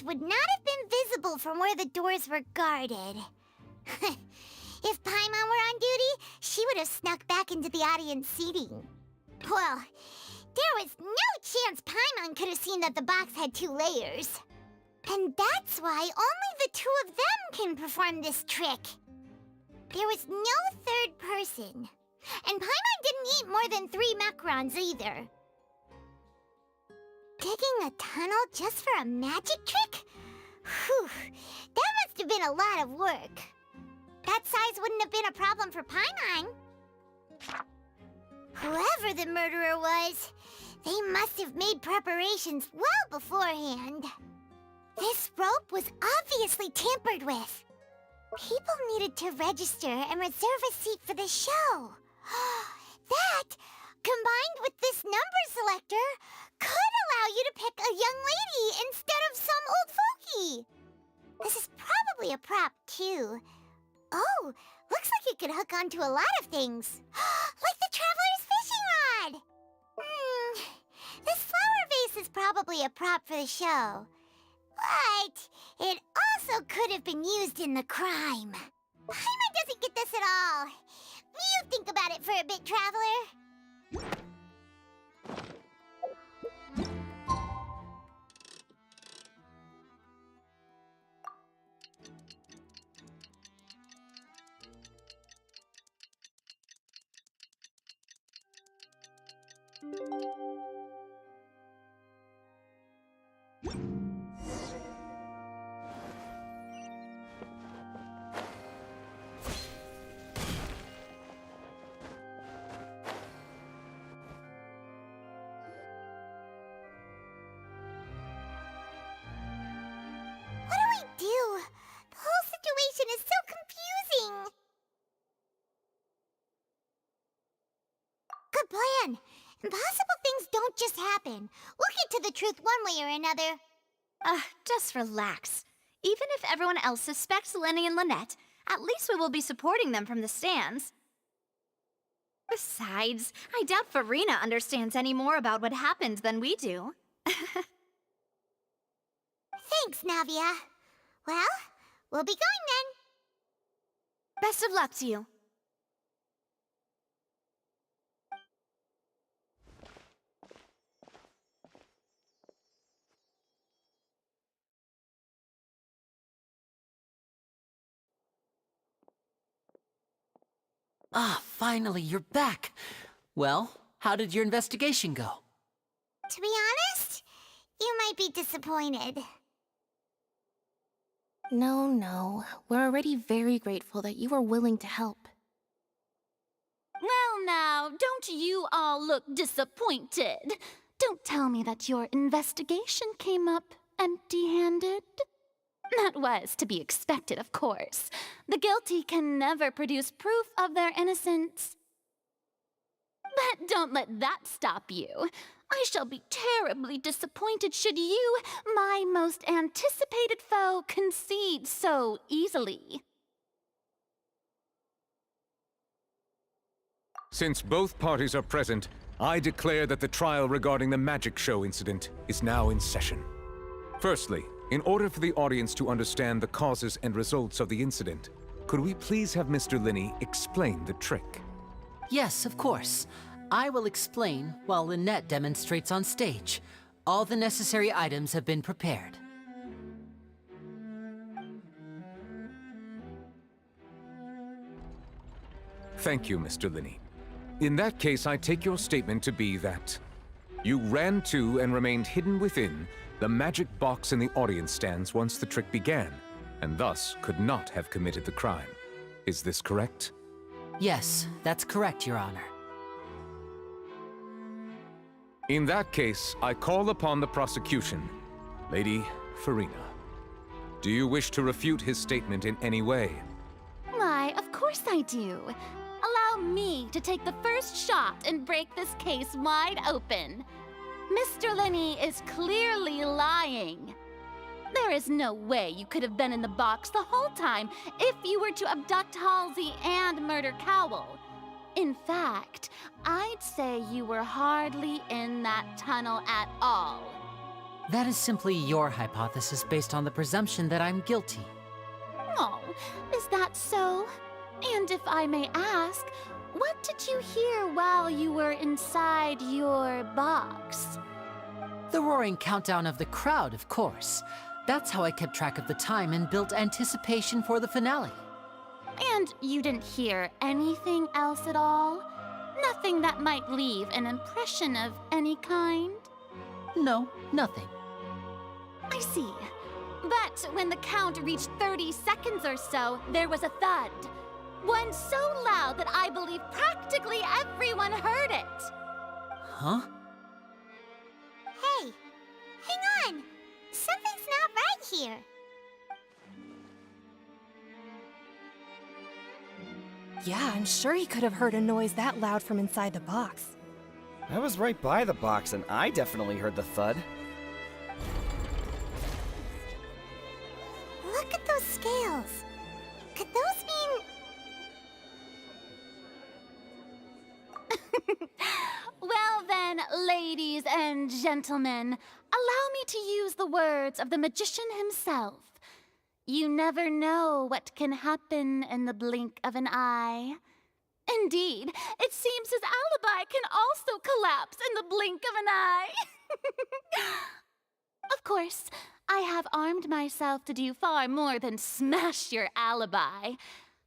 Would not have been visible from where the doors were guarded. If Paimon were on duty, she would have snuck back into the audience seating. Well, there was no chance Paimon could have seen that the box had 2 layers. And that's why only the 2 of them can perform this trick. There was no third person. And Paimon didn't eat more than 3 macarons either. Digging a tunnel just for a magic trick? Whew, that must have been a lot of work. That size wouldn't have been a problem for Paimon. Whoever the murderer was, They must have made preparations well beforehand. This rope was obviously tampered with. People needed to register and reserve a seat for the show. That, combined with this number selector, could allow you to pick a young lady instead of some old fogey. This is probably a prop, too. Oh, looks like it could hook onto a lot of things. Like the Traveler's fishing rod! This flower vase is probably a prop for the show. But it also could have been used in the crime. Paimon doesn't get this at all. You think about it for a bit, Traveler. The whole situation is so confusing. Good plan. Impossible things don't just happen. We'll get to the truth one way or another. Just relax. Even if everyone else suspects Lenny and Lynette, at least we will be supporting them from the stands. Besides, I doubt Farina understands any more about what happened than we do. Thanks, Navia. Well, we'll be going then. Best of luck to you. Ah, finally, you're back. Well, how did your investigation go? To be honest, you might be disappointed. No. We're already very grateful that you were willing to help. Well now, don't you all look disappointed. Don't tell me that your investigation came up empty-handed. That was to be expected, of course. The guilty can never produce proof of their innocence. But don't let that stop you. I shall be terribly disappointed should you, my most anticipated foe, concede so easily. Since both parties are present, I declare that the trial regarding the magic show incident is now in session. Firstly, in order for the audience to understand the causes and results of the incident, could we please have Mr. Linney explain the trick? Yes, of course. I will explain while Lynette demonstrates on stage. All the necessary items have been prepared. Thank you, Mr. Linney. In that case, I take your statement to be that you ran to and remained hidden within the magic box in the audience stands once the trick began, and thus could not have committed the crime. Is this correct? Yes, that's correct, Your Honor. In that case, I call upon the prosecution. Lady Farina, do you wish to refute his statement in any way? Why, of course I do. Allow me to take the first shot and break this case wide open. Mr. Linney is clearly lying. There is no way you could have been in the box the whole time if you were to abduct Halsey and murder Cowell. In fact, I'd say you were hardly in that tunnel at all. That is simply your hypothesis based on the presumption that I'm guilty. Oh, is that so? And if I may ask, what did you hear while you were inside your box? The roaring countdown of the crowd, of course. That's how I kept track of the time and built anticipation for the finale. And you didn't hear anything else at all? Nothing that might leave an impression of any kind? No, nothing. I see. But when the count reached 30 seconds or so, there was a thud. One so loud that I believe practically everyone heard it. Huh? here. Yeah, I'm sure he could have heard a noise that loud from inside the box. I was right by the box, and I definitely heard the thud. Look at those scales. Could those mean... Well then, ladies and gentlemen, allow me to use the words of the magician himself. You never know what can happen in the blink of an eye. Indeed, it seems his alibi can also collapse in the blink of an eye. Of course, I have armed myself to do far more than smash your alibi.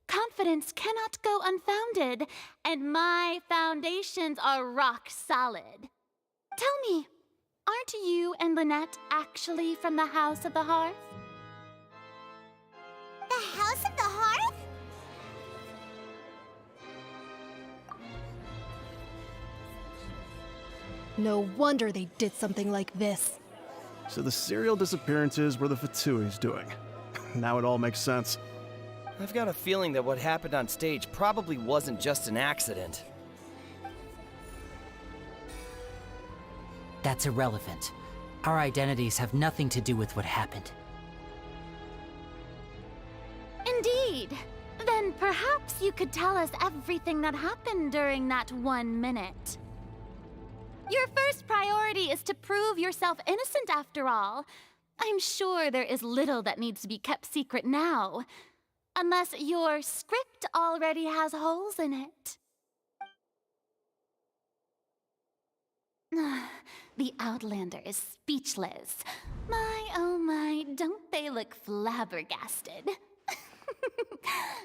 Confidence cannot go unfounded, and my foundations are rock solid. Tell me, aren't you and Lynette actually from the House of the Hearth? The House of the Hearth? No wonder they did something like this. So the serial disappearances were the Fatui's doing. Now it all makes sense. I've got a feeling that what happened on stage probably wasn't just an accident. That's irrelevant. Our identities have nothing to do with what happened. Indeed. Then perhaps you could tell us everything that happened during that 1 minute. Your first priority is to prove yourself innocent after all. I'm sure there is little that needs to be kept secret now. Unless your script already has holes in it. The Outlander is speechless. My, oh my, don't they look flabbergasted?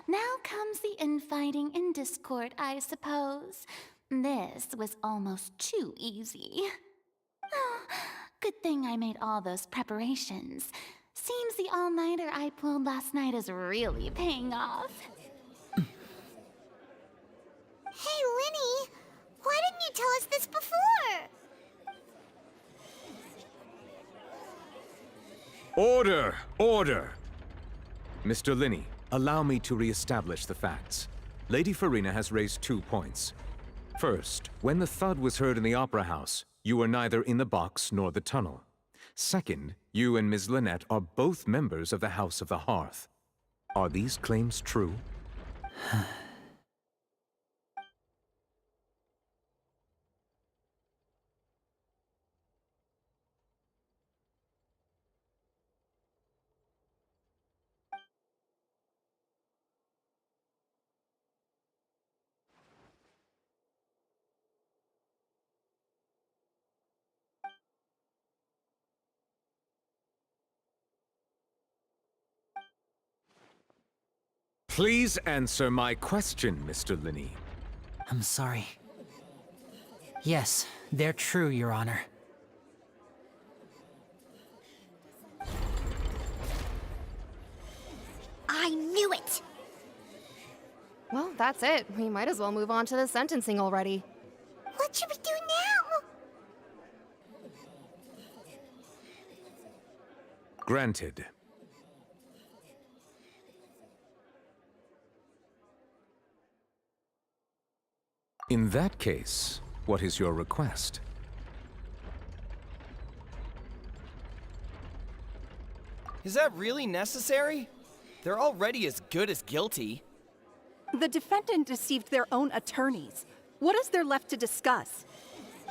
Now comes the infighting and discord, I suppose. This was almost too easy. Good thing I made all those preparations. Seems the all-nighter I pulled last night is really paying off. Hey, Linny! Why didn't you tell us this before? Order! Order! Mr. Linney, allow me to re-establish the facts. Lady Farina has raised 2 points. First, when the thud was heard in the Opera House, you were neither in the box nor the tunnel. Second, you and Ms. Lynette are both members of the House of the Hearth. Are these claims true? Please answer my question, Mr. Linney. I'm sorry. Yes, they're true, Your Honor. I knew it! Well, that's it. We might as well move on to the sentencing already. What should we do now? Granted. In that case, what is your request? Is that really necessary? They're already as good as guilty. The defendant deceived their own attorneys. What is there left to discuss?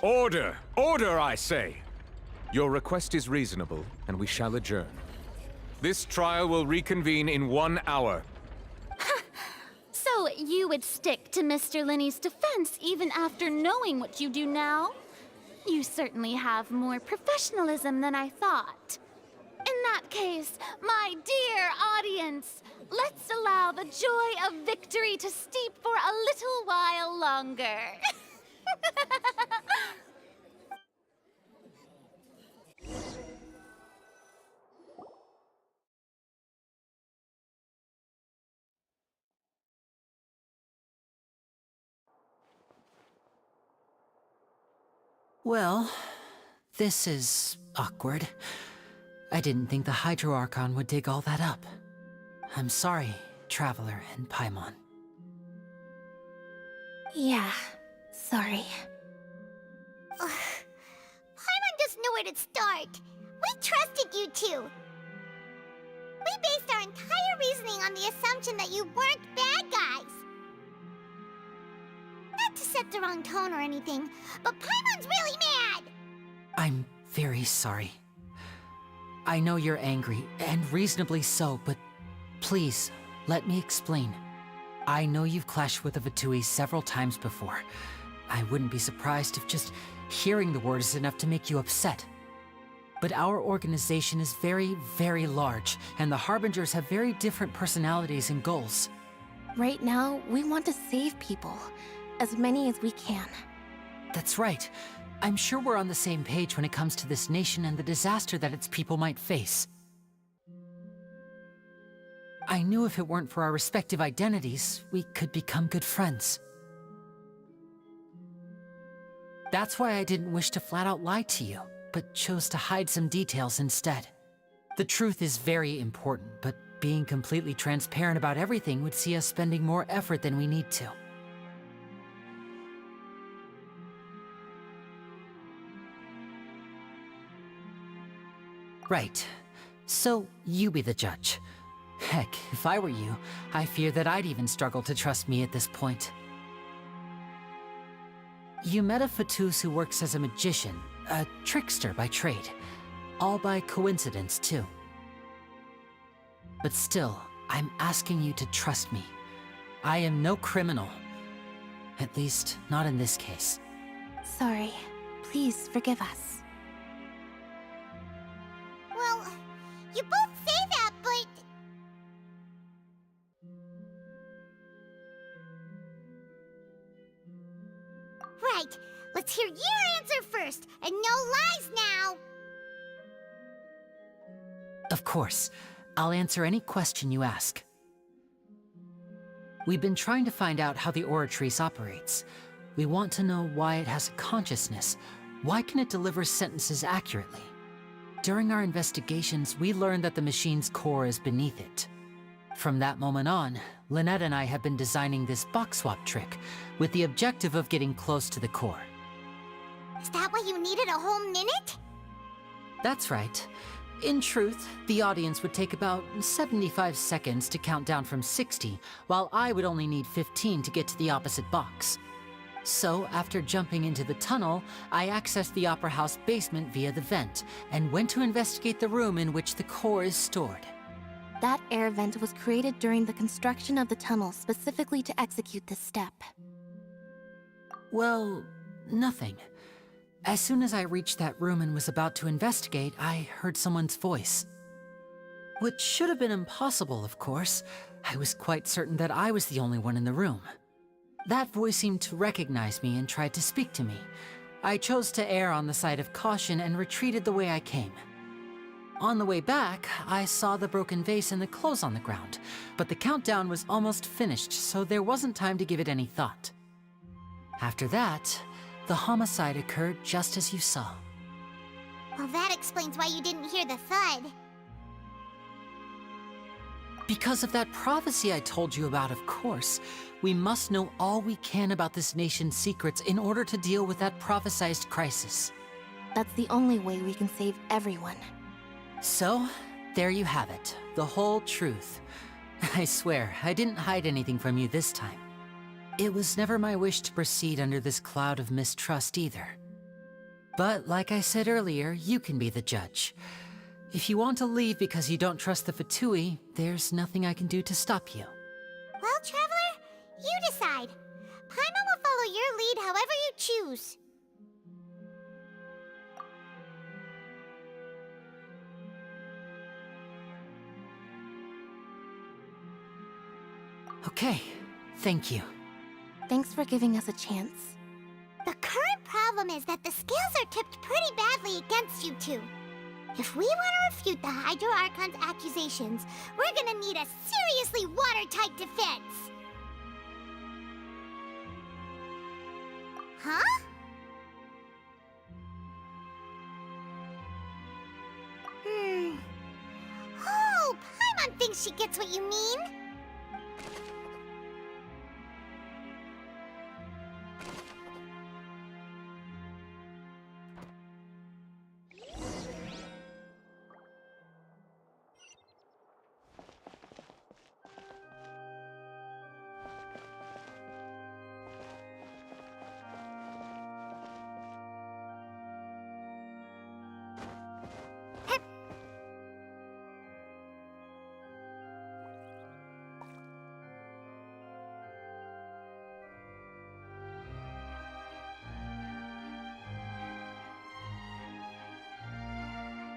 Order! Order, I say! Your request is reasonable, and we shall adjourn. This trial will reconvene in 1 hour. So you would stick to Mr. Linney's defense even after knowing what you do now? You certainly have more professionalism than I thought. In that case, my dear audience, let's allow the joy of victory to steep for a little while longer. Well, this is awkward. I didn't think the Hydro Archon would dig all that up. I'm sorry, Traveler and Paimon. Yeah, sorry. Paimon doesn't know where to start. We trusted you two. We based our entire reasoning on the assumption that you weren't bad guys. Not to set the wrong tone or anything, but Paimon's really mad! I'm very sorry. I know you're angry, and reasonably so, but please, let me explain. I know you've clashed with the Fatui several times before. I wouldn't be surprised if just hearing the word is enough to make you upset. But our organization is very, very large, and the Harbingers have very different personalities and goals. Right now, we want to save people. As many as we can. That's right. I'm sure we're on the same page when it comes to this nation and the disaster that its people might face. I knew if it weren't for our respective identities, we could become good friends. That's why I didn't wish to flat out lie to you, but chose to hide some details instead. The truth is very important, but being completely transparent about everything would see us spending more effort than we need to. Right. So, you be the judge. Heck, if I were you, I fear that I'd even struggle to trust me at this point. You met a Fatus who works as a magician, a trickster by trade. All by coincidence, too. But still, I'm asking you to trust me. I am no criminal. At least, not in this case. Sorry. Please forgive us. Well, you both say that, but... Right, let's hear your answer first, and no lies now! Of course. I'll answer any question you ask. We've been trying to find out how the Oratrice operates. We want to know why it has a consciousness. Why can it deliver sentences accurately? During our investigations, we learned that the machine's core is beneath it. From that moment on, Lynette and I have been designing this box swap trick, with the objective of getting close to the core. Is that why you needed a whole minute? That's right. In truth, the audience would take about 75 seconds to count down from 60, while I would only need 15 to get to the opposite box. So, after jumping into the tunnel, I accessed the Opera House basement via the vent, and went to investigate the room in which the core is stored. That air vent was created during the construction of the tunnel specifically to execute this step. Well, nothing. As soon as I reached that room and was about to investigate, I heard someone's voice. Which should have been impossible, of course. I was quite certain that I was the only one in the room. That voice seemed to recognize me and tried to speak to me. I chose to err on the side of caution and retreated the way I came. On the way back, I saw the broken vase and the clothes on the ground, but the countdown was almost finished, so there wasn't time to give it any thought. After that, the homicide occurred just as you saw. Well, that explains why you didn't hear the thud. Because of that prophecy I told you about, of course. We must know all we can about this nation's secrets in order to deal with that prophesized crisis. That's the only way we can save everyone. So, there you have it. The whole truth. I swear, I didn't hide anything from you this time. It was never my wish to proceed under this cloud of mistrust either. But like I said earlier, you can be the judge. If you want to leave because you don't trust the Fatui, there's nothing I can do to stop you. Well, Traveler, you decide. Paimon will follow your lead however you choose. Okay, thank you. Thanks for giving us a chance. The current problem is that the scales are tipped pretty badly against you two. If we want to refute the Hydro Archon's accusations, we're gonna need a seriously watertight defense. Huh? she gets what you mean?